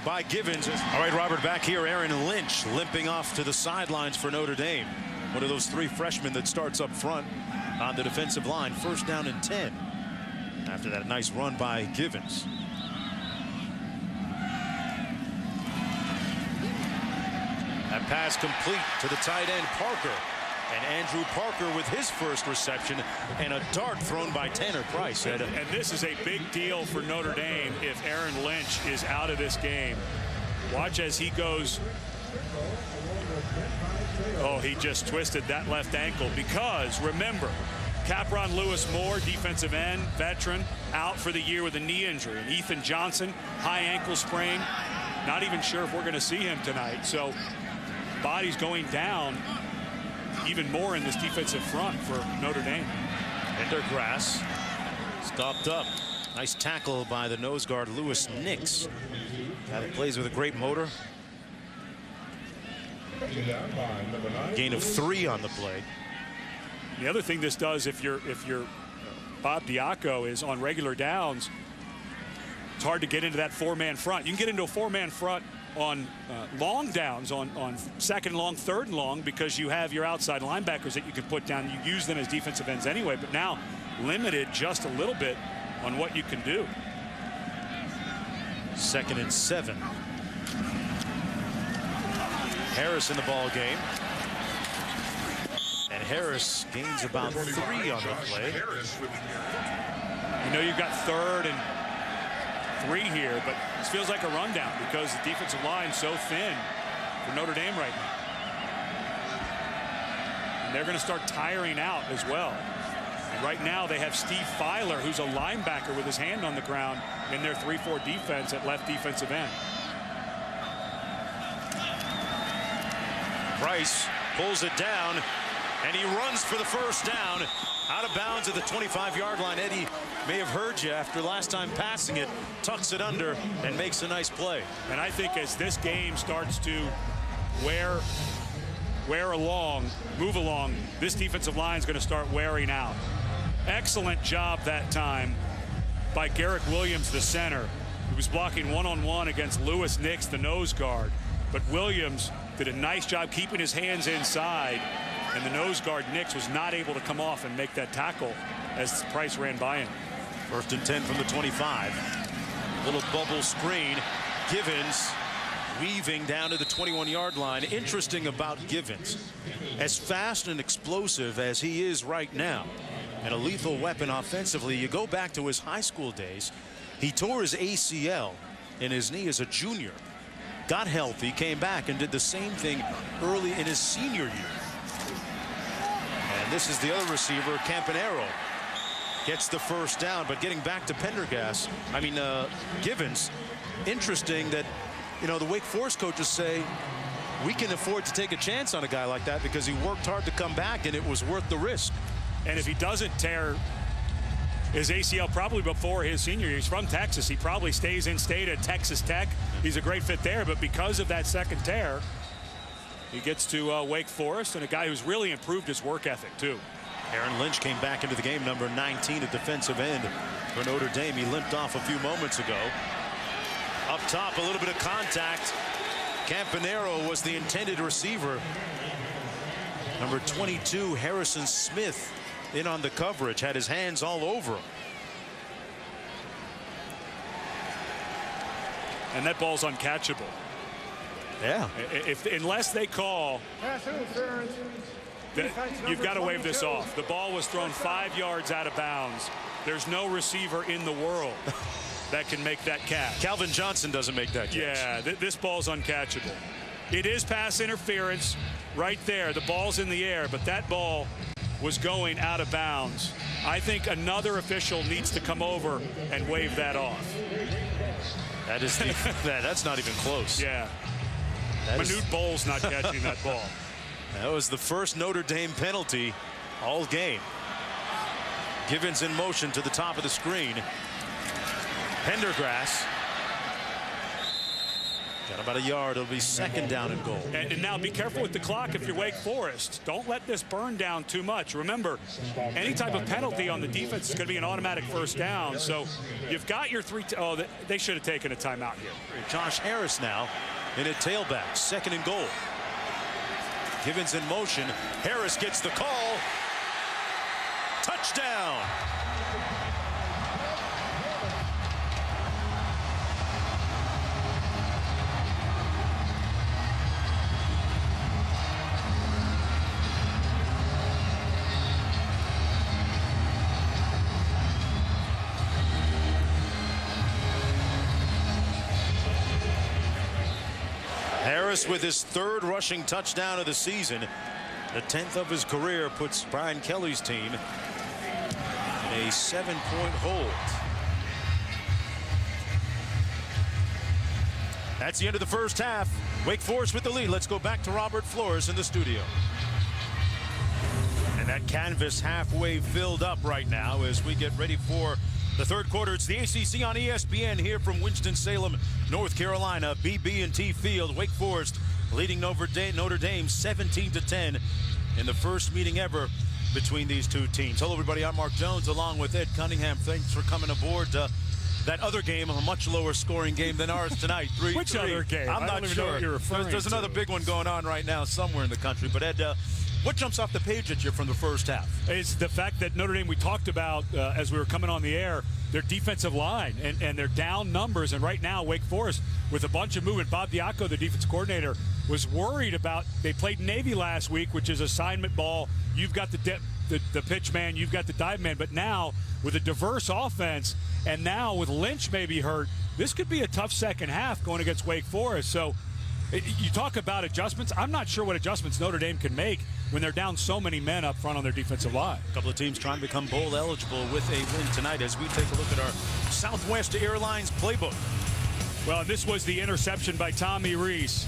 by Givens. All right, Robert, back here. Aaron Lynch limping off to the sidelines for Notre Dame. One of those 3 freshmen that starts up front on the defensive line. 1st down and 10. After that nice run by Givens. That pass complete to the tight end, Parker. And Andrew Parker with his first reception, and a dart thrown by Tanner Price. And this is a big deal for Notre Dame if Aaron Lynch is out of this game. Watch as he goes. Oh, he just twisted that left ankle, because remember, Capron Lewis Moore, defensive end, veteran, out for the year with a knee injury. And Ethan Johnson, high ankle sprain. Not even sure if we're going to see him tonight. So body's going down even more in this defensive front for Notre Dame. Pendergrass stopped up. Nice tackle by the nose guard Lewis Nix. Guy that plays with a great motor. Gain of 3 on the play. The other thing this does, if you're Bob Diaco, is on regular downs, it's hard to get into that 4-man front. You can get into a 4-man front on long downs, on 2nd and long, 3rd and long, because you have your outside linebackers that you can put down. You use them as defensive ends anyway, but now limited just a little bit on what you can do. 2nd and 7. Harris in the ball game. And Harris gains about 3 on the play. You know you've got 3rd and 3 here, but this feels like a rundown because the defensive line's so thin for Notre Dame right now. And they're going to start tiring out as well. And right now they have Steve Filer, who's a linebacker with his hand on the ground in their 3-4 defense at left defensive end. Price pulls it down, and he runs for the 1st down. Out of bounds at the 25-yard line. Eddie may have heard you after last time passing it, tucks it under and makes a nice play. And I think as this game starts to move along, this defensive line is going to start wearing out. Excellent job that time by Garrick Williams, the center, who was blocking one-on-one against Lewis Nix, the nose guard. But Williams did a nice job keeping his hands inside, and the nose guard Nix was not able to come off and make that tackle as Price ran by him. 1st and 10 from the 25. Little bubble screen. Givens weaving down to the 21-yard line. Interesting about Givens, as fast and explosive as he is right now, and a lethal weapon offensively, you go back to his high school days. He tore his ACL in his knee as a junior, got healthy, came back and did the same thing early in his senior year. And this is the other receiver, Campanero, gets the 1st down. But getting back to Pendergrass, Givens, interesting that, you know, the Wake Forest coaches say we can afford to take a chance on a guy like that because he worked hard to come back and it was worth the risk. And if he doesn't tear his ACL probably before his senior year, he's from Texas, he probably stays in state at Texas Tech. He's a great fit there, but because of that 2nd tear, he gets to Wake Forest, and a guy who's really improved his work ethic too. Aaron Lynch came back into the game, number 19 at defensive end for Notre Dame. He limped off a few moments ago. Up top, a little bit of contact. Campanero was the intended receiver. Number 22, Harrison Smith, in on the coverage, had his hands all over him. And that ball's uncatchable. Yeah. Unless they call, you've got to wave this off. The ball was thrown 5 yards out of bounds. There's no receiver in the world that can make that catch. Calvin Johnson doesn't make that catch. Yeah, this ball's uncatchable. It is pass interference right there. The ball's in the air, but that ball was going out of bounds. I think another official needs to come over and wave that off. That is the, that's not even close. Yeah. Manute Bowles not catching that ball. That was the first Notre Dame penalty all game. Givens in motion to the top of the screen. Pendergrass. Got about a yard. It'll be second down and goal. And now be careful with the clock if you're Wake Forest. Don't let this burn down too much. Remember, any type of penalty on the defense is going to be an automatic first down. So you've got your three. Oh, they should have taken a timeout here. Josh Harris now in at tailback. Second and goal. Givens in motion. Harris gets the call. Touchdown. Harris with his third rushing touchdown of the season. The 10th of his career puts Brian Kelly's team in a 7-point hold. That's the end of the first half. Wake Forest with the lead. Let's go back to Robert Flores in the studio. And that canvas halfway filled up right now as we get ready for the third quarter. It's the ACC on ESPN here from Winston-Salem, North Carolina. BB&T Field. Wake Forest leading Notre Dame 17-10 in the first meeting ever between these two teams. Hello, everybody. I'm Mark Jones along with Ed Cunningham. Thanks for coming aboard. That other game, a much lower scoring game than ours tonight. 3-3. Which other game? I'm not sure. There's another big one going on right now somewhere in the country. But Ed, what jumps off the page at you from the first half? It's the fact that Notre Dame, we talked about as we were coming on the air, their defensive line and their down numbers. And right now, Wake Forest, with a bunch of movement, Bob Diaco, the defense coordinator, was worried about, they played Navy last week, which is assignment ball. You've got the pitch man, you've got the dive man. But now, with a diverse offense, and now with Lynch maybe hurt, this could be a tough second half going against Wake Forest. So you talk about adjustments. I'm not sure what adjustments Notre Dame can make when they're down so many men up front on their defensive line. A couple of teams trying to become bowl eligible with a win tonight as we take a look at our Southwest Airlines playbook. Well, this was the interception by Tommy Rees.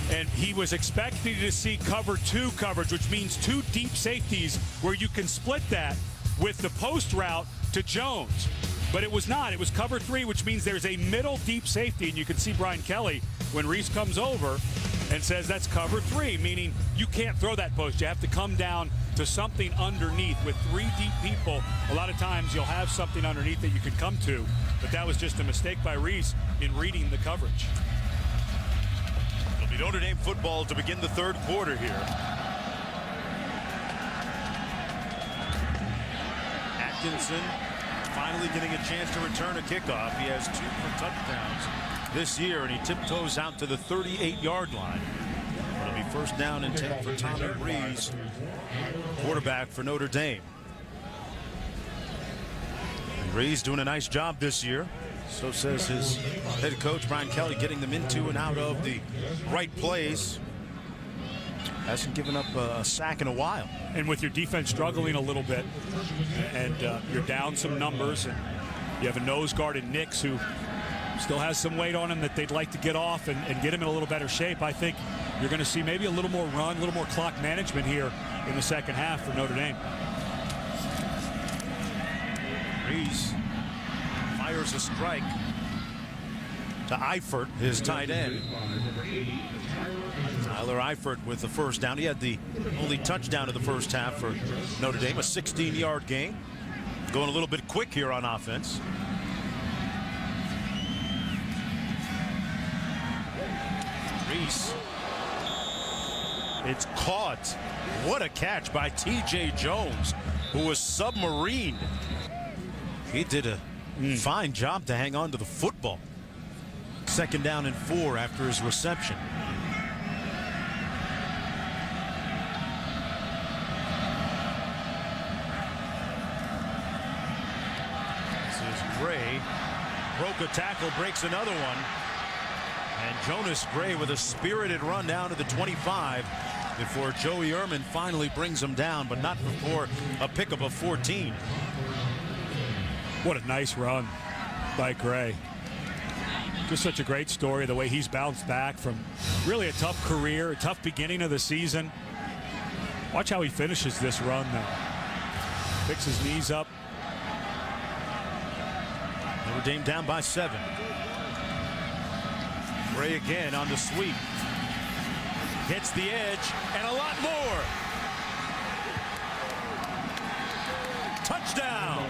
And he was expecting to see cover 2 coverage, which means 2 deep safeties where you can split that with the post route to Jones. But it was not. It was cover 3, which means there's a middle deep safety. And you can see Brian Kelly when Rees comes over and says that's cover 3, meaning you can't throw that post. You have to come down to something underneath. With 3 deep people, a lot of times you'll have something underneath that you can come to. But that was just a mistake by Rees in reading the coverage. It'll be Notre Dame football to begin the third quarter here. Atkinson finally getting a chance to return a kickoff. He has 2 for touchdowns this year, and he tiptoes out to the 38-yard line. It'll be first down and 10 for Tommy Rees, quarterback for Notre Dame. And Rees doing a nice job this year. So says his head coach, Brian Kelly, getting them into and out of the right plays. Hasn't given up a sack in a while. And with your defense struggling a little bit, and you're down some numbers, and you have a nose guard in Nix who still has some weight on him that they'd like to get off and get him in a little better shape. I think you're going to see maybe a little more run, a little more clock management here in the second half for Notre Dame. Rees fires a strike to Eifert, his tight end. Tyler Eifert with the first down. He had the only touchdown of the first half for Notre Dame, a 16-yard gain. Going a little bit quick here on offense. Rees. It's caught. What a catch by T.J. Jones, who was submarined. He did a fine job to hang on to the football. Second down and 4 after his reception. This is Gray. Broke a tackle, breaks another one. And Jonas Gray with a spirited run down to the 25 before Joey Ehrman finally brings him down, but not before a pickup of 14. What a nice run by Gray. Just such a great story, the way he's bounced back from really a tough career, a tough beginning of the season. Watch how he finishes this run, though. Picks his knees up. Notre Dame down by 7. Gray again on the sweep. Hits the edge and a lot more. Touchdown.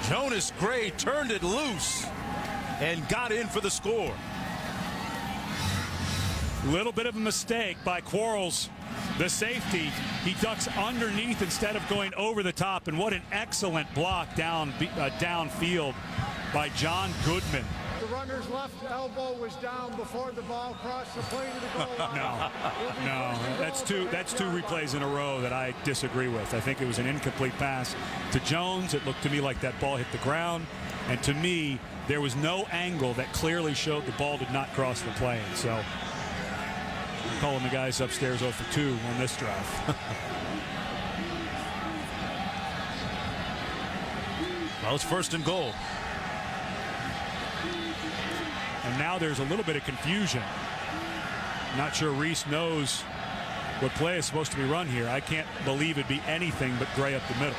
Jonas Gray turned it loose and got in for the score. Little bit of a mistake by Quarles, the safety. He ducks underneath instead of going over the top, and what an excellent block downfield by John Goodman. The runner's left elbow was down before the ball crossed the plane to the goal line. No, that's two replays in a row that I disagree with. I think it was an incomplete pass to Jones. It looked to me like that ball hit the ground, and to me there was no angle that clearly showed the ball did not cross the plane. So I'm calling the guys upstairs 0 for 2 on this drive. Well, it's 1st and goal. And now there's a little bit of confusion. Not sure Reese knows what play is supposed to be run here. I can't believe it'd be anything but Gray up the middle.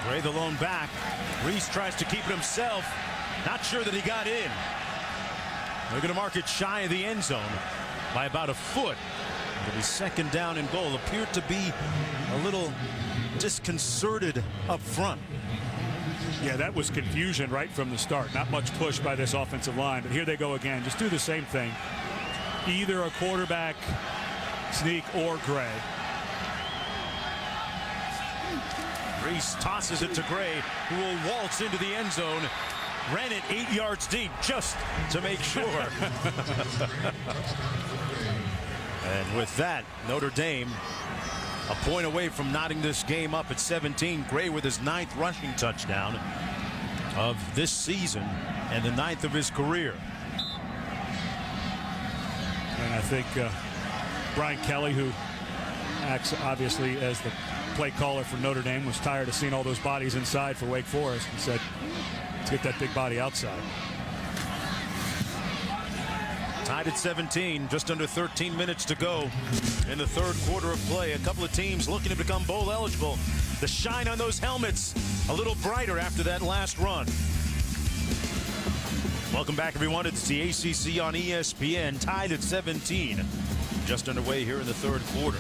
Gray the lone back. Reese tries to keep it himself. Not sure that he got in. They're going to mark it shy of the end zone by about a foot. It'll be 2nd down and goal. Appeared to be a little disconcerted up front. Yeah, that was confusion right from the start. Not much push by this offensive line, but here they go again. Just do the same thing. Either a quarterback sneak or Gray. Reese tosses it to Gray, who will waltz into the end zone. Ran it 8 yards deep just to make sure. And with that, Notre Dame a point away from knotting this game up at 17. Gray with his 9th rushing touchdown of this season and the 9th of his career. And I think Brian Kelly, who acts obviously as the play caller for Notre Dame, was tired of seeing all those bodies inside for Wake Forest and said, let's get that big body outside. Tied at 17, just under 13 minutes to go in the 3rd quarter of play. A couple of teams looking to become bowl eligible. The shine on those helmets a little brighter after that last run. Welcome back, everyone. It's the ACC on ESPN, tied at 17. Just underway here in the 3rd quarter.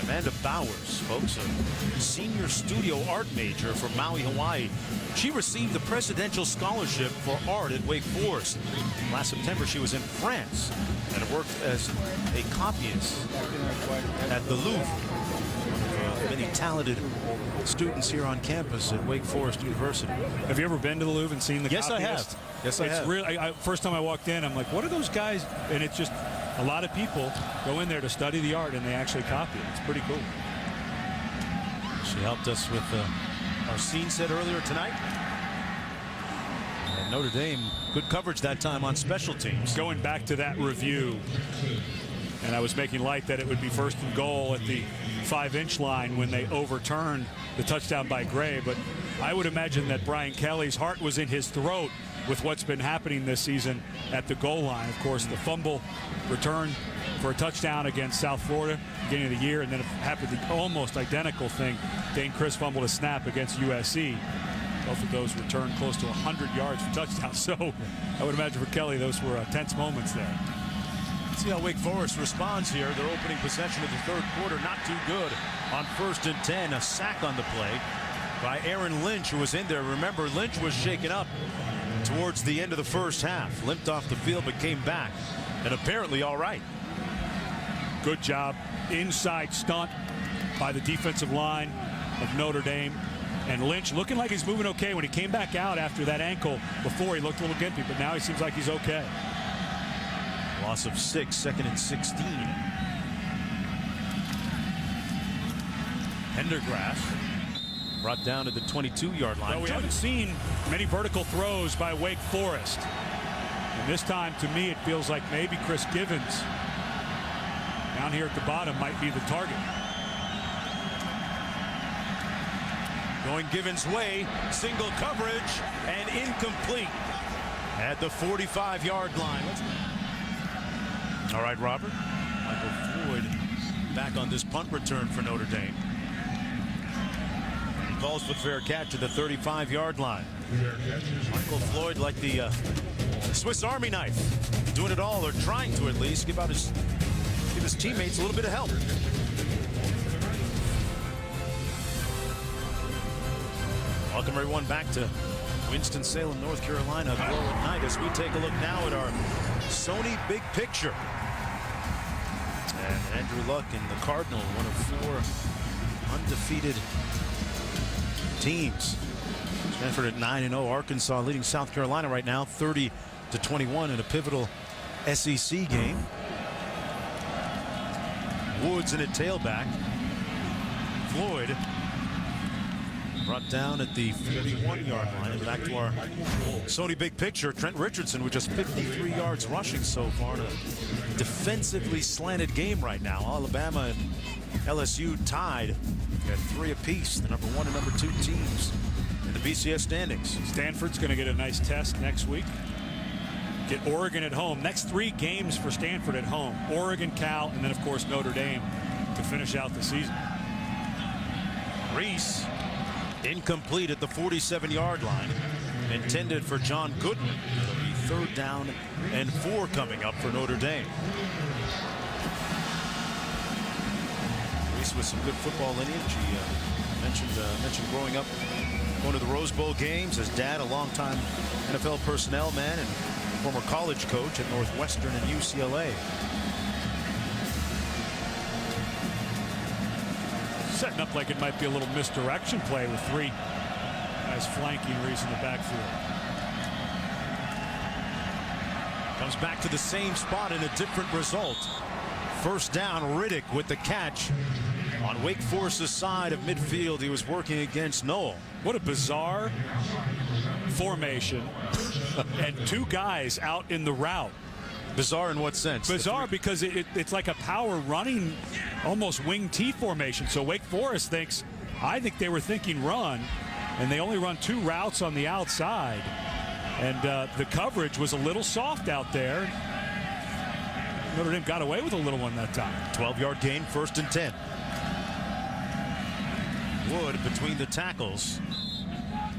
Amanda Bowers, folks, a senior studio art major from Maui, Hawaii. She received the Presidential Scholarship for Art at Wake Forest. Last September, she was in France and worked as a copyist at the Louvre. One of many talented students here on campus at Wake Forest University. Have you ever been to the Louvre and seen the Yes, copyist? I have. Yes, I have. Really, first time I walked in, I'm like, what are those guys? And it's just a lot of people go in there to study the art, and they actually copy it. It's pretty cool. She helped us with our scene set earlier tonight. And Notre Dame, good coverage that time on special teams. Going back to that review, and I was making light that it would be 1st and goal at the 5-inch line when they overturned the touchdown by Gray, but I would imagine that Brian Kelly's heart was in his throat with what's been happening this season at the goal line. Of course, the fumble return for a touchdown against South Florida beginning of the year, and then it happened the almost identical thing. Dane Chris fumbled a snap against USC. Both of those returned close to 100 yards for touchdowns. So I would imagine for Kelly, those were tense moments there. See how Wake Forest responds here. Their opening possession of the 3rd quarter, not too good. On 1st and 10, a sack on the play by Aaron Lynch, who was in there. Remember, Lynch was shaken up towards the end of the 1st half. Limped off the field, but came back. And apparently all right. Good job. Inside stunt by the defensive line of Notre Dame. And Lynch looking like he's moving okay. When he came back out after that ankle before, he looked a little gimpy, but now he seems like he's okay. Loss of 6, 2nd and 16. Pendergrass brought down to the 22-yard line. Well, we haven't seen many vertical throws by Wake Forest. And this time, to me, it feels like maybe Chris Givens down here at the bottom might be the target. Going Givens' way, single coverage, and incomplete at the 45-yard line. All right, Robert. Michael Floyd back on this punt return for Notre Dame. He calls for fair catch to the 35-yard line. Michael Floyd, like the Swiss Army knife, doing it all, or trying to at least give his teammates a little bit of help. Welcome everyone back to Winston-Salem, North Carolina. Glow at night as we take a look now at our Sony Big Picture. And Andrew Luck and the Cardinal, one of 4 undefeated teams. Stanford at 9-0. Arkansas leading South Carolina right now 30-21 in a pivotal SEC game. Woods in at tailback. Floyd brought down at the 41-yard line. And back to our Sony Big Picture. Trent Richardson with just 53 yards rushing so far in a defensively slanted game right now. Alabama and LSU tied at 3 apiece. The number 1 and number 2 teams in the BCS standings. Stanford's going to get a nice test next week. Get Oregon at home. Next 3 games for Stanford at home. Oregon, Cal, and then, of course, Notre Dame to finish out the season. Reese incomplete at the 47-yard line. Intended for John Gooden. It'll be 3rd down and 4 coming up for Notre Dame. Reese with some good football lineage. He mentioned growing up going to the Rose Bowl games. His dad, a longtime NFL personnel man and former college coach at Northwestern and UCLA. Setting up like it might be a little misdirection play with 3 guys flanking Reese in the backfield. Comes back to the same spot in a different result. 1st down, Riddick with the catch on Wake Forest's side of midfield. He was working against Noel. What a bizarre formation. And 2 guys out in the route. Bizarre in what sense? Bizarre because it's like a power running, almost wing T formation. So Wake Forest I think they were thinking run, and they only run 2 routes on the outside. And the coverage was a little soft out there. Notre Dame got away with a little one that time. 12-yard gain, 1st and 10. Wood between the tackles.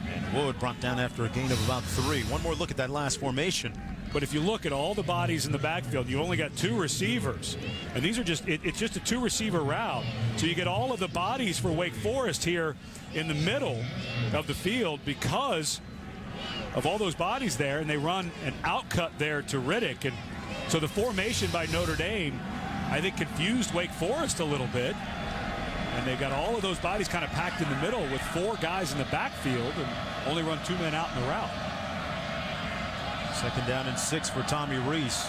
And Wood brought down after a gain of about 3. One more look at that last formation. But if you look at all the bodies in the backfield, you only got 2 receivers. And these are it's just a 2-receiver route. So you get all of the bodies for Wake Forest here in the middle of the field because of all those bodies there. And they run an outcut there to Riddick. And so the formation by Notre Dame, I think, confused Wake Forest a little bit. And they got all of those bodies kind of packed in the middle with 4 guys in the backfield and only run 2 men out in the route. 2nd down and 6 for Tommy Reese.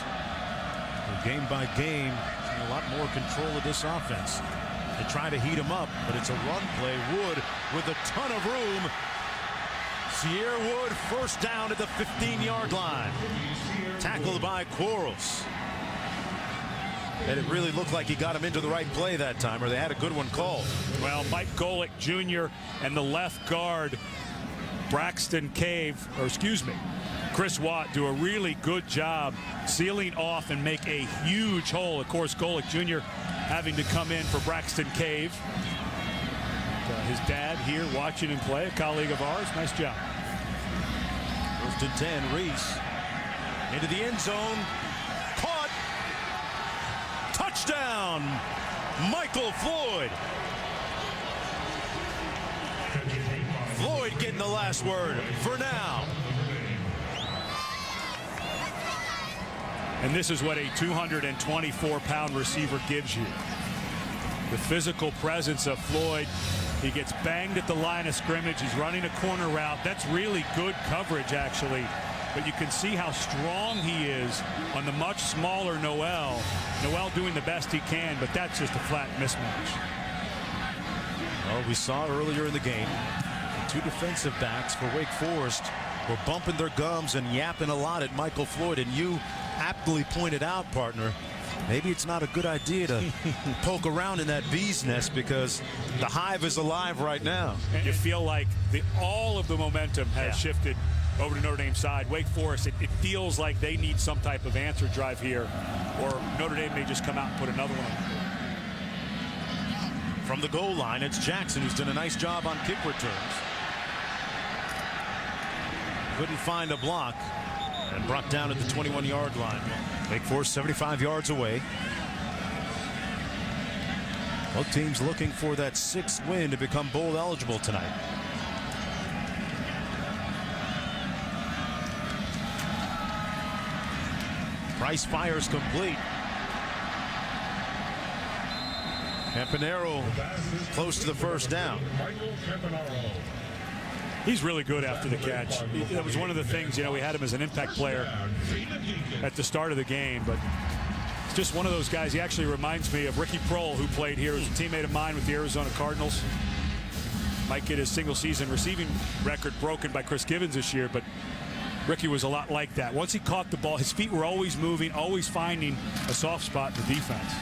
Game by game, a lot more control of this offense. They try to heat him up, but it's a run play. Wood with a ton of room. Sierra Wood 1st down at the 15-yard line. Tackled by Quarles. And it really looked like he got him into the right play that time, or they had a good one called. Well, Mike Golick Jr. and the left guard, Chris Watt, do a really good job sealing off and make a huge hole. Of course, Golick Jr. having to come in for Braxton Cave. His dad here watching him play, a colleague of ours. Nice job. 1st and 10, Reese into the end zone. Caught. Touchdown, Michael Floyd. Floyd getting the last word for now. And this is what a 224-pound receiver gives you. The physical presence of Floyd. He gets banged at the line of scrimmage. He's running a corner route. That's really good coverage, actually. But you can see how strong he is on the much smaller Noel. Noel doing the best he can, but that's just a flat mismatch. Well, we saw earlier in the game, two defensive backs for Wake Forest were bumping their gums and yapping a lot at Michael Floyd, and you aptly pointed out, partner, maybe it's not a good idea to poke around in that bee's nest because the hive is alive right now. And you feel like all of the momentum has shifted over to Notre Dame's side. Wake Forest, it feels like they need some type of answer drive here, or Notre Dame may just come out and put another one on. From the goal line, it's Jackson, who's done a nice job on kick returns. Couldn't find a block and brought down at the 21-yard line. Wake Forest 75 yards away. Both teams looking for that 6th win to become bowl eligible tonight. Price fires complete. Campanaro close to the first down. He's really good after the catch. That was one of the things, we had him as an impact player at the start of the game, but it's just one of those guys. He actually reminds me of Ricky Prohl, who played here as a teammate of mine with the Arizona Cardinals. Might get his single season receiving record broken by Chris Givens this year, but Ricky was a lot like that. Once he caught the ball, his feet were always moving, always finding a soft spot in the defense.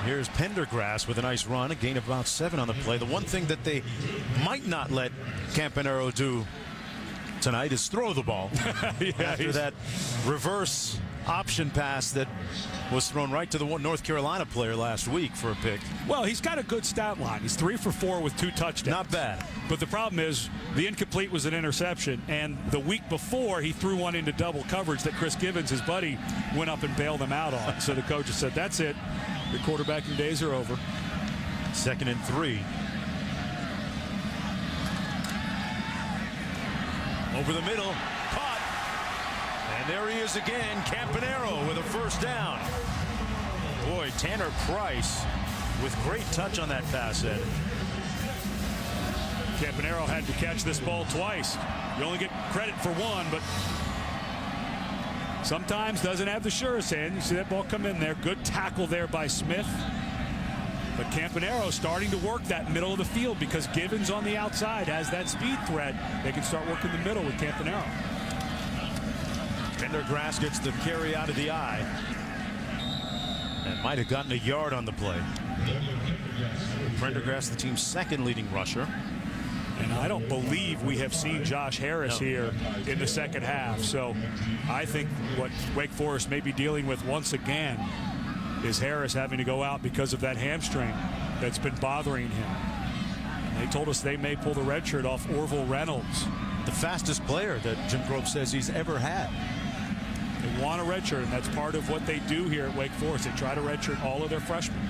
Here's Pendergrass with a nice run, a gain of about 7 on the play. The one thing that they might not let Campanaro do tonight is throw the ball. After that reverse option pass that was thrown right to the North Carolina player last week for a pick. Well, he's got a good stat line. He's 3 for 4 with 2 touchdowns. Not bad. But the problem is the incomplete was an interception, and the week before he threw one into double coverage that Chris Givens, his buddy, went up and bailed him out on. So the coach said, that's it. The quarterbacking days are over. 2nd and 3. Over the middle. Caught. And there he is again. Campanaro with a first down. Boy, Tanner Price with great touch on that pass, Ed. Campanaro had to catch this ball twice. You only get credit for one, but sometimes doesn't have the surest hand. You see that ball come in there. Good tackle there by Smith. But Campanaro starting to work that middle of the field because Givens on the outside has that speed threat. They can start working the middle with Campanaro. Pendergrass gets the carry out of the eye. And might have gotten a yard on the play. Pendergrass, the team's 2nd leading rusher. And I don't believe we have seen Josh Harris here in the 2nd half. So I think what Wake Forest may be dealing with once again is Harris having to go out because of that hamstring that's been bothering him. And they told us they may pull the red shirt off Orville Reynolds. The fastest player that Jim Grobe says he's ever had. They want a red shirt, and that's part of what they do here at Wake Forest. They try to red shirt all of their freshmen.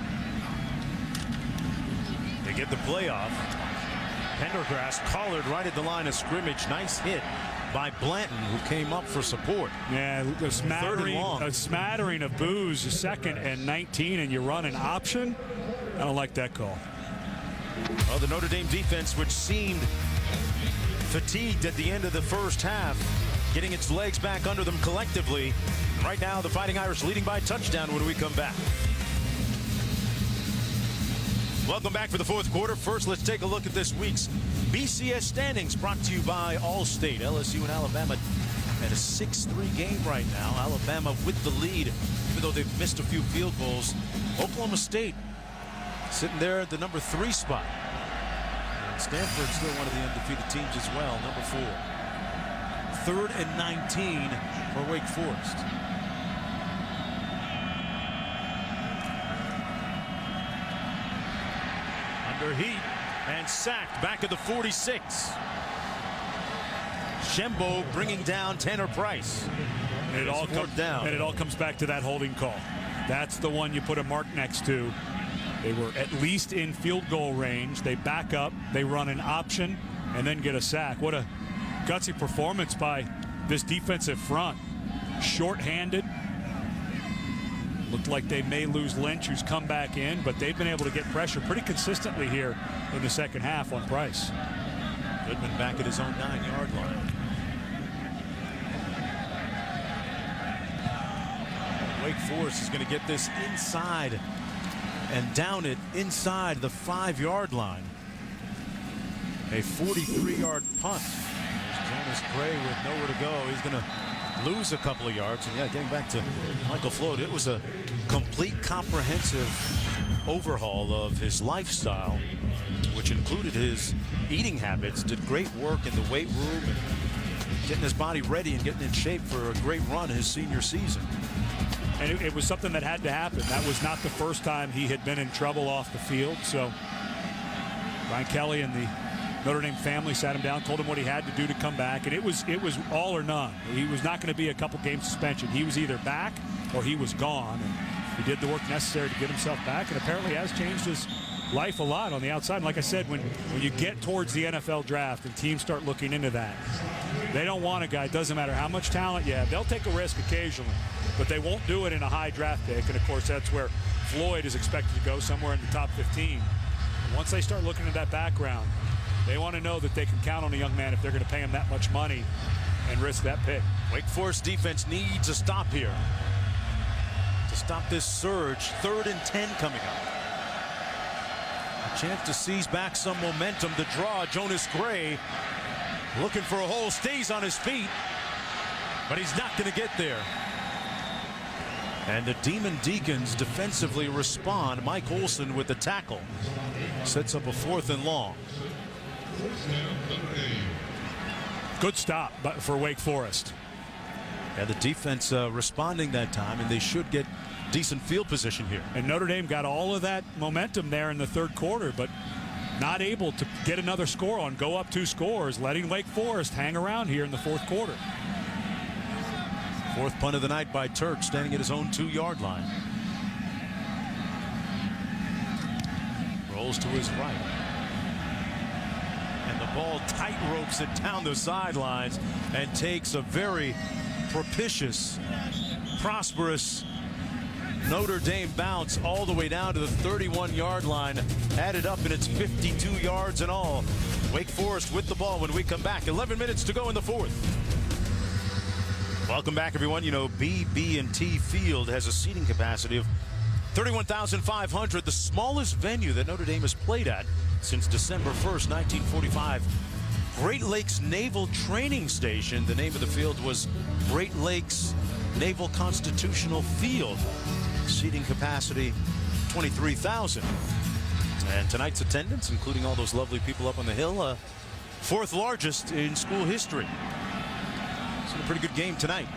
They get the playoff. Pendergrass collared right at the line of scrimmage. Nice hit by Blanton, who came up for support. Yeah, a smattering of boos, 2nd and 19, and you run an option. I don't like that call. Well, the Notre Dame defense, which seemed fatigued at the end of the first half, getting its legs back under them collectively. Right now, the Fighting Irish leading by a touchdown when we come back. Welcome back for the 4th quarter. First, let's take a look at this week's BCS standings, brought to you by Allstate. LSU and Alabama at a 6-3 game right now. Alabama with the lead, even though they've missed a few field goals. Oklahoma State sitting there at the number 3 spot. And Stanford still one of the undefeated teams as well, number 4. 3rd and 19 for Wake Forest. Under heat and sacked back at the 46. Shembo bringing down Tanner Price. And it all comes back to that holding call. That's the one you put a mark next to. They were at least in field goal range. They back up, they run an option, and then get a sack. What a gutsy performance by this defensive front. Short-handed. Looked like they may lose Lynch, who's come back in, but they've been able to get pressure pretty consistently here in the 2nd half on Price. Goodman back at his own 9-yard line. Wake Forest is going to get this inside and down it inside the 5-yard line. A 43-yard punt. There's Jonas Gray with nowhere to go. He's going to lose a couple of yards. And yeah, getting back to Michael Floyd, it was a complete comprehensive overhaul of his lifestyle, which included his eating habits. Did great work in the weight room and getting his body ready and getting in shape for a great run his senior season. And it was something that had to happen. That was not the first time he had been in trouble off the field. So Brian Kelly and the Notre Dame family sat him down, told him what he had to do to come back, and it was all or none. He was not going to be a couple game suspension. He was either back or he was gone, and he did the work necessary to get himself back, and apparently has changed his life a lot on the outside. And like I said, when you get towards the NFL draft and teams start looking into that, they don't want a guy, doesn't matter how much talent you have. They'll take a risk occasionally, but they won't do it in a high draft pick. And of course, that's where Floyd is expected to go, somewhere in the top 15. And once they start looking at that background, they want to know that they can count on a young man if they're going to pay him that much money and risk that pick. Wake Forest defense needs a stop here to stop this surge. 3rd and 10 coming up. A chance to seize back some momentum. The draw, Jonas Gray looking for a hole, stays on his feet, but he's not going to get there. And the Demon Deacons defensively respond. Mike Olson with the tackle sets up a 4th and long. Good stop for Wake Forest. Yeah, the defense responding that time, and they should get decent field position here. And Notre Dame got all of that momentum there in the 3rd quarter, but not able to get another score on, go up 2 scores, letting Wake Forest hang around here in the 4th quarter. 4th punt of the night by Turk, standing at his own 2-yard line. Rolls to his right. And the ball tight ropes it down the sidelines and takes a very propitious, prosperous Notre Dame bounce all the way down to the 31-yard line, added up, and it's 52 yards in all. Wake Forest with the ball when we come back. 11 minutes to go in the 4th. Welcome back, everyone. You know, BB&T Field has a seating capacity of 31,500, the smallest venue that Notre Dame has played at since December 1st, 1945. Great Lakes Naval Training Station. The name of the field was Great Lakes Naval Constitutional Field. Seating capacity 23,000. And tonight's attendance, including all those lovely people up on the hill, 4th largest in school history. It's a pretty good game tonight.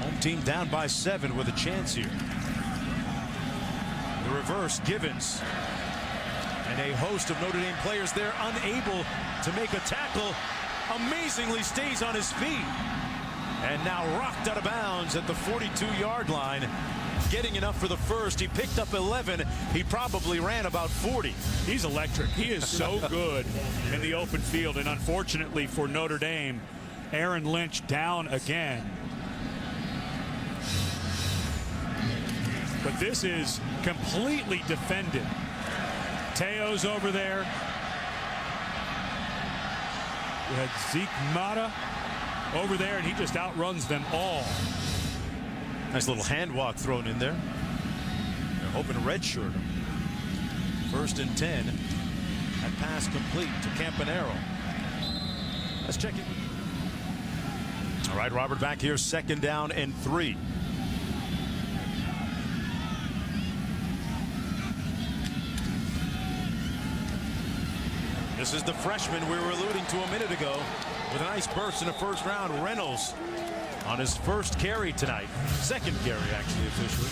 Home team down by 7 with a chance here. The reverse, Givens. And a host of Notre Dame players there unable to make a tackle. Amazingly stays on his feet. And now rocked out of bounds at the 42-yard line. Getting enough for the first. He picked up 11. He probably ran about 40. He's electric. He is so good in the open field. And unfortunately for Notre Dame, Aaron Lynch down again. But this is completely defended. Teo's over there. We had Zeke Mata over there, and he just outruns them all. Nice little hand walk thrown in there. They're hoping to redshirt him. 1st and 10. That pass complete to Campanaro. Let's check it. All right, Robert, back here, 2nd down and 3. This is the freshman we were alluding to a minute ago with a nice burst in the 1st round. Reynolds on his 1st carry tonight. 2nd carry, actually, officially.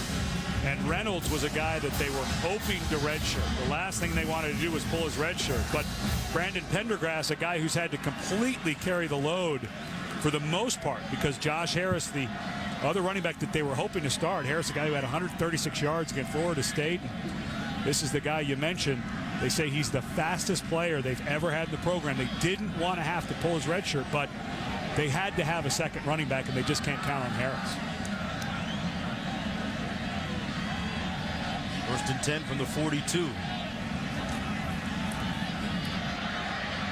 And Reynolds was a guy that they were hoping to redshirt. The last thing they wanted to do was pull his redshirt. But Brandon Pendergrass, a guy who's had to completely carry the load for the most part, because Josh Harris, the other running back that they were hoping to start, Harris, a guy who had 136 yards against Florida State. This is the guy you mentioned. They say he's the fastest player they've ever had in the program. They didn't want to have to pull his red shirt, but they had to have a 2nd running back, and they just can't count on Harris. 1st and 10 from the 42.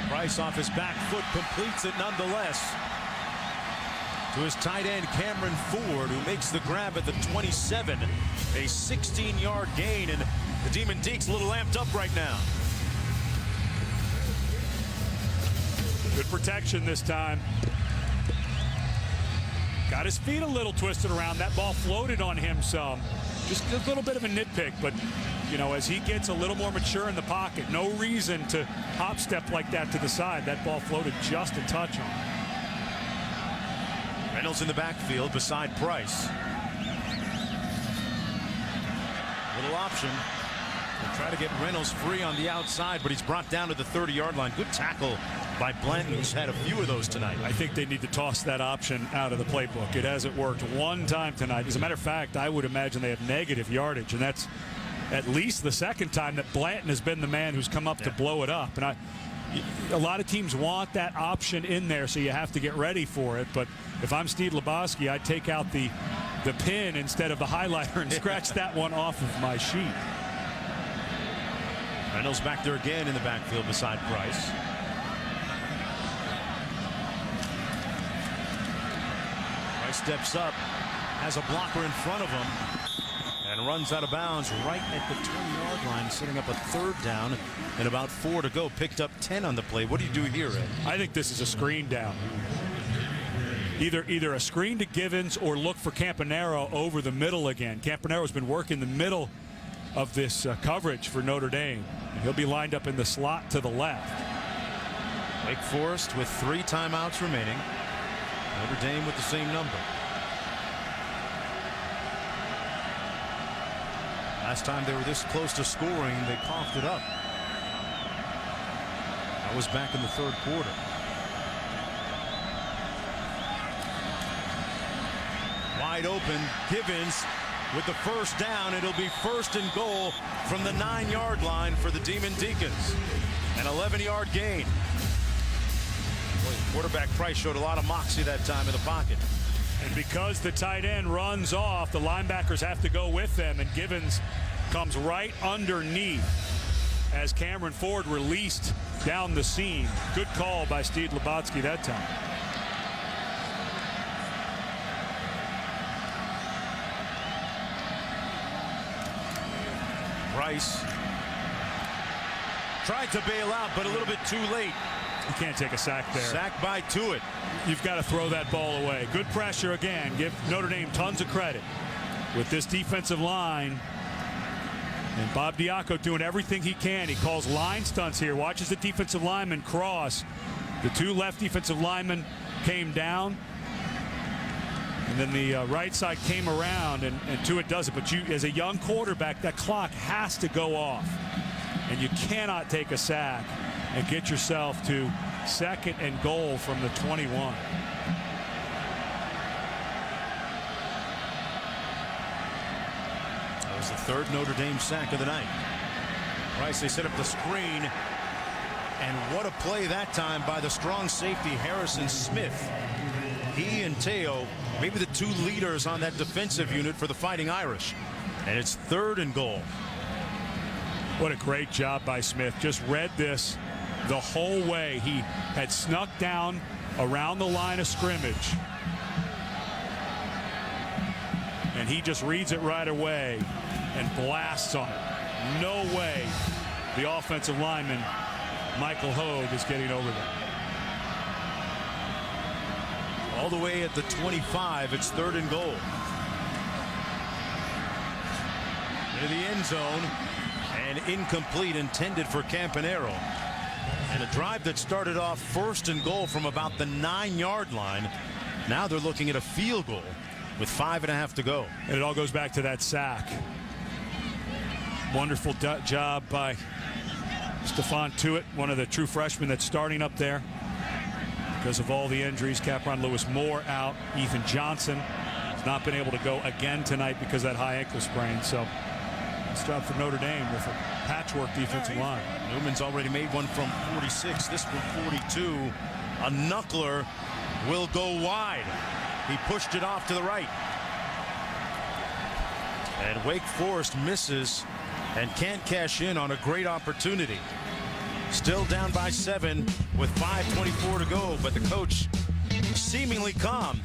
Price off his back foot completes it nonetheless. to his tight end, Cameron Ford, who makes the grab at the 27. A 16-yard gain, and the Demon Deacs a little amped up right now. Good protection this time. Got his feet a little twisted around. That ball floated on him some. Just a little bit of a nitpick, but you know, as he gets a little more mature in the pocket, no reason to hop step like that to the side. That ball floated just a touch on him. Reynolds in the backfield beside Price. Little option. They'll try to get Reynolds free on the outside, but he's brought down to the 30-yard line. Good tackle by Blanton, who's had a few of those tonight. I think they need to toss that option out of the playbook. It hasn't worked one time tonight. As a matter of fact, I would imagine they have negative yardage, and that's at least the second time that Blanton has been the man who's come up to blow it up. And a lot of teams want that option in there, so you have to get ready for it. But if I'm Steve Lebowski, I'd take out the pin instead of the highlighter and scratch that one off of my sheet. Reynolds back there again in the backfield beside Price. Price steps up, has a blocker in front of him, and runs out of bounds right at the 20-yard line, setting up a third down and about 4 to go. Picked up 10 on the play. What do you do here, Ed? I think this is a screen down. Either a screen to Givens or look for Campanaro over the middle again. Campanero's been working the middle of this coverage for Notre Dame. And he'll be lined up in the slot to the left. Wake Forest with 3 timeouts remaining. Notre Dame with the same number. Last time they were this close to scoring, they coughed it up. That was back in the third quarter. Wide open, Givens with the first down. It'll be 1st and goal from the 9-yard line for the Demon Deacons. An 11-yard gain. Boy, quarterback Price showed a lot of moxie that time in the pocket. And because the tight end runs off, the linebackers have to go with them, and Givens comes right underneath as Cameron Ford released down the seam. Good call by Steve Lebowski that time. Price tried to bail out, but a little bit too late. You can't take a sack there. Sacked by Tuitt. You've got to throw that ball away. Good pressure again. Give Notre Dame tons of credit with this defensive line. And Bob Diaco doing everything he can. He calls line stunts here. Watches the defensive lineman cross. The 2 left defensive linemen came down. And then the right side came around, and Tuitt does it. But you, as a young quarterback, that clock has to go off. And you cannot take a sack and get yourself to 2nd and goal from the 21. That was the 3rd Notre Dame sack of the night. Price, they set up the screen, and what a play that time by the strong safety Harrison Smith. He and Teo, maybe the 2 leaders on that defensive unit for the Fighting Irish. And it's 3rd and goal. What a great job by Smith. Just read this the whole way. He had snuck down around the line of scrimmage, and he just reads it right away and blasts on it. No way the offensive lineman Michael Hogue is getting over that. All the way at the 25, it's 3rd and goal. Into the end zone, and incomplete, intended for Campanaro. And a drive that started off 1st and goal from about the 9-yard line. Now they're looking at a field goal with 5.5 to go. And it all goes back to that sack. Wonderful job by Stephon Tuitt, one of the true freshmen that's starting up there because of all the injuries. Capron Lewis Moore out. Ethan Johnson has not been able to go again tonight because of that high ankle sprain. So nice job for Notre Dame with a patchwork defensive line. Newman's already made one from 46. This from 42. A knuckler will go wide. He pushed it off to the right. And Wake Forest misses and can't cash in on a great opportunity. Still down by 7 with 5:24 to go, but the coach seemingly calm.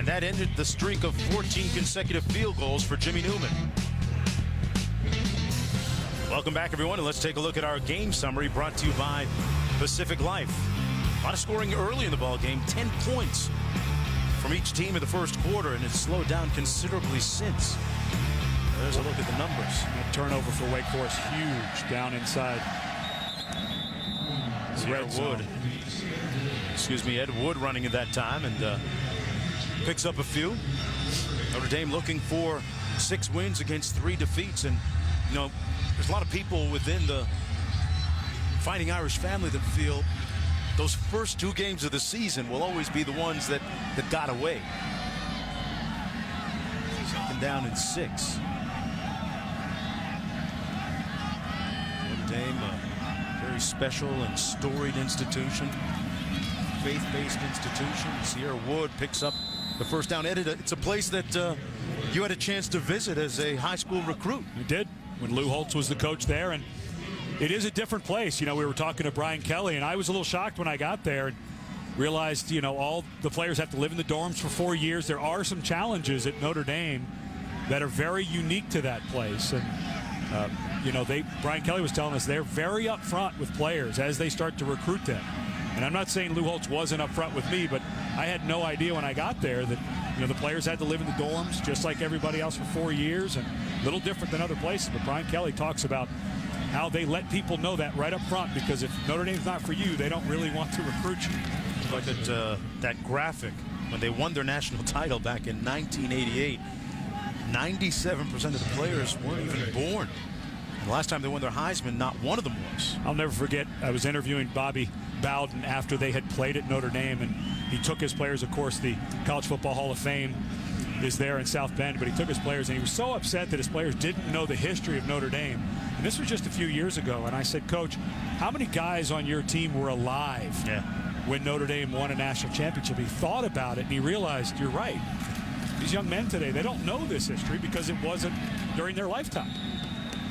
And that ended the streak of 14 consecutive field goals for Jimmy Newman. Welcome back, everyone, and let's take a look at our game summary brought to you by Pacific Life. A lot of scoring early in the ball game, 10 points from each team in the first quarter, and it's slowed down considerably since. There's a look at the numbers. That turnover for Wake Forest, huge down inside. Ed Wood running at that time, and picks up a few. Notre Dame looking for 6 wins against 3 defeats, and you know, there's a lot of people within the Fighting Irish family that feel those first 2 games of the season will always be the ones that got away. Second down and 6. Notre Dame, a very special and storied institution, faith-based institution. Sierra Wood picks up the first down. It's a place that you had a chance to visit as a high school recruit. You did, when Lou Holtz was the coach there, and it is a different place. You know, we were talking to Brian Kelly, and I was a little shocked when I got there and realized, you know, all the players have to live in the dorms for 4 years. There are some challenges at Notre Dame that are very unique to that place. And, you know, Brian Kelly was telling us they're very upfront with players as they start to recruit them. And I'm not saying Lou Holtz wasn't upfront with me, but I had no idea when I got there that, you know, the players had to live in the dorms just like everybody else for 4 years, and a little different than other places. But Brian Kelly talks about how they let people know that right up front, because if Notre Dame's not for you, they don't really want to recruit you. Look at that graphic when they won their national title back in 1988. 97% of the players weren't even born. And the last time they won their Heisman, not one of them was. I'll never forget, I was interviewing Bobby Bowden after they had played at Notre Dame, and he took his players. Of course, the College Football Hall of Fame is there in South Bend, but he took his players, and he was so upset that his players didn't know the history of Notre Dame. And this was just a few years ago, and I said, Coach, how many guys on your team were alive when Notre Dame won a national championship? He thought about it, and he realized, you're right. These young men today, they don't know this history because it wasn't during their lifetime.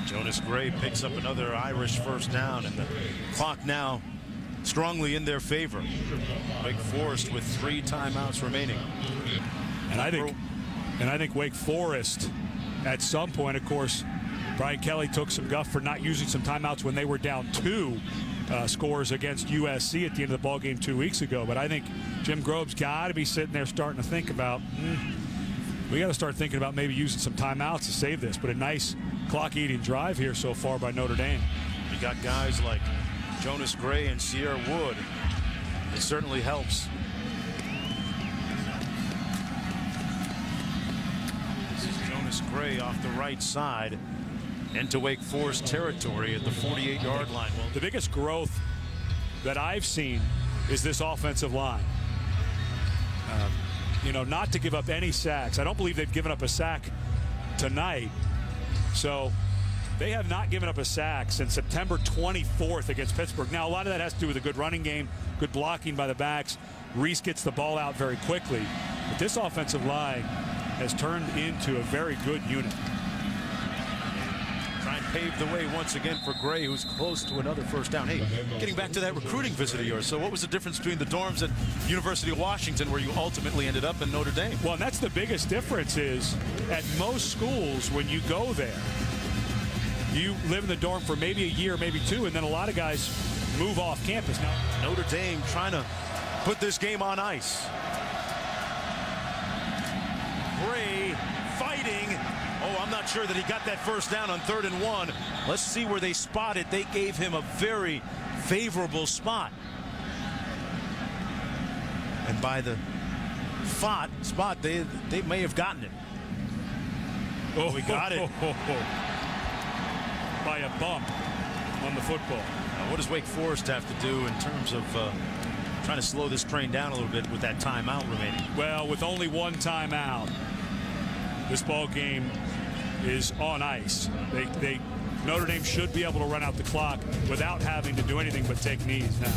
Jonas Gray picks up another Irish first down, and the clock now strongly in their favor. Wake Forest with 3 timeouts remaining. And I think Wake Forest, at some point, of course, Brian Kelly took some guff for not using some timeouts when they were down 2 scores against USC at the end of the ball game 2 weeks ago. But I think Jim Grobe's got to be sitting there starting to think about, we got to start thinking about maybe using some timeouts to save this. But a nice clock-eating drive here so far by Notre Dame. You got guys like Jonas Gray and Sierra Wood. It certainly helps. This is Jonas Gray off the right side into Wake Forest territory at the 48-yard line. Well, the biggest growth that I've seen is this offensive line. You know, not to give up any sacks. I don't believe they've given up a sack tonight. So they have not given up a sack since September 24th against Pittsburgh. Now, a lot of that has to do with a good running game, good blocking by the backs. Reese gets the ball out very quickly. But this offensive line has turned into a very good unit. Trying to pave the way once again for Gray, who's close to another first down. Hey, getting back to that recruiting visit of yours. So what was the difference between the dorms at University of Washington, where you ultimately ended up, and Notre Dame? Well, and that's the biggest difference is at most schools, when you go there, you live in the dorm for maybe a year, maybe 2, and then a lot of guys move off campus. Now, Notre Dame trying to put this game on ice. Gray fighting. Oh, I'm not sure that he got that first down on 3rd and 1. Let's see where they spot it. They gave him a very favorable spot. And by the spot, they may have gotten it. Oh, we got it. By a bump on the football. Now, what does Wake Forest have to do in terms of trying to slow this train down a little bit with that timeout remaining? Well, with only 1 timeout, this ball game is on ice. Notre Dame should be able to run out the clock without having to do anything but take knees now.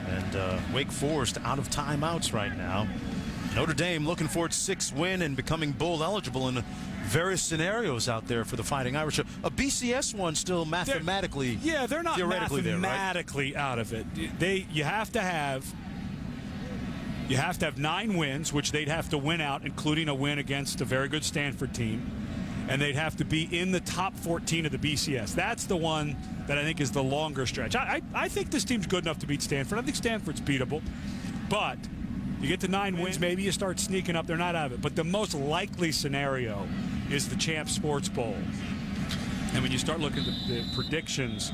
And Wake Forest out of timeouts right now. Notre Dame looking for its 6th win and becoming bowl eligible in various scenarios out there for the Fighting Irish. A BCS one still mathematically, they're not theoretically mathematically there, right? out of it. You have to have You have to have 9 wins, which they'd have to win out, including a win against a very good Stanford team. And they'd have to be in the top 14 of the BCS. That's the one that I think is the longer stretch. I think this team's good enough to beat Stanford. I think Stanford's beatable. But you get to 9 wins, maybe you start sneaking up. They're not out of it. But the most likely scenario is the Champs Sports Bowl. And when you start looking at the predictions,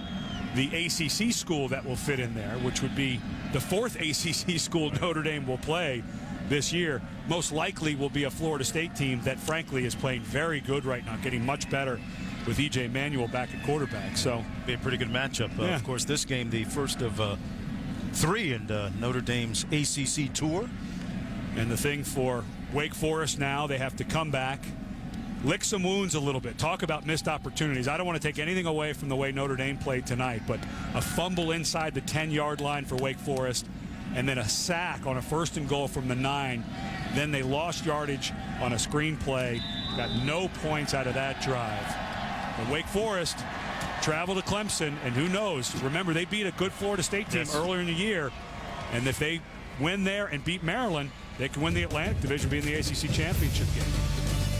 the ACC school that will fit in there, which would be the 4th ACC school Notre Dame will play this year, most likely will be a Florida State team that, frankly, is playing very good right now, getting much better with E.J. Manuel back at quarterback. So be a pretty good matchup. Of course, this game, the first of 3 in Notre Dame's ACC tour. And the thing for Wake Forest now, they have to come back, lick some wounds a little bit. Talk about missed opportunities. I don't want to take anything away from the way Notre Dame played tonight, but a fumble inside the 10-yard line for Wake Forest, and then a sack on a 1st and goal from the 9. Then they lost yardage on a screen play. Got no points out of that drive. But Wake Forest travel to Clemson, and who knows? Remember, they beat a good Florida State team earlier in the year, and if they win there and beat Maryland, they can win the Atlantic Division, be in the ACC championship game.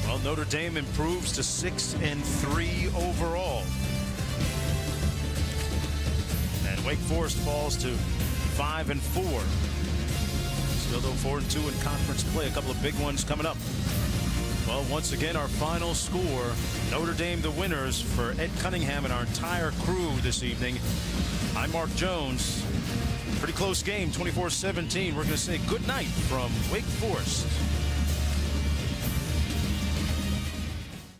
Well, Notre Dame improves to 6-3 overall. And Wake Forest falls to 5-4. Still though 4-2 in conference play. A couple of big ones coming up. Well, once again, our final score, Notre Dame the winners. For Ed Cunningham and our entire crew this evening, I'm Mark Jones. Pretty close game, 24-17. We're going to say good night from Wake Forest.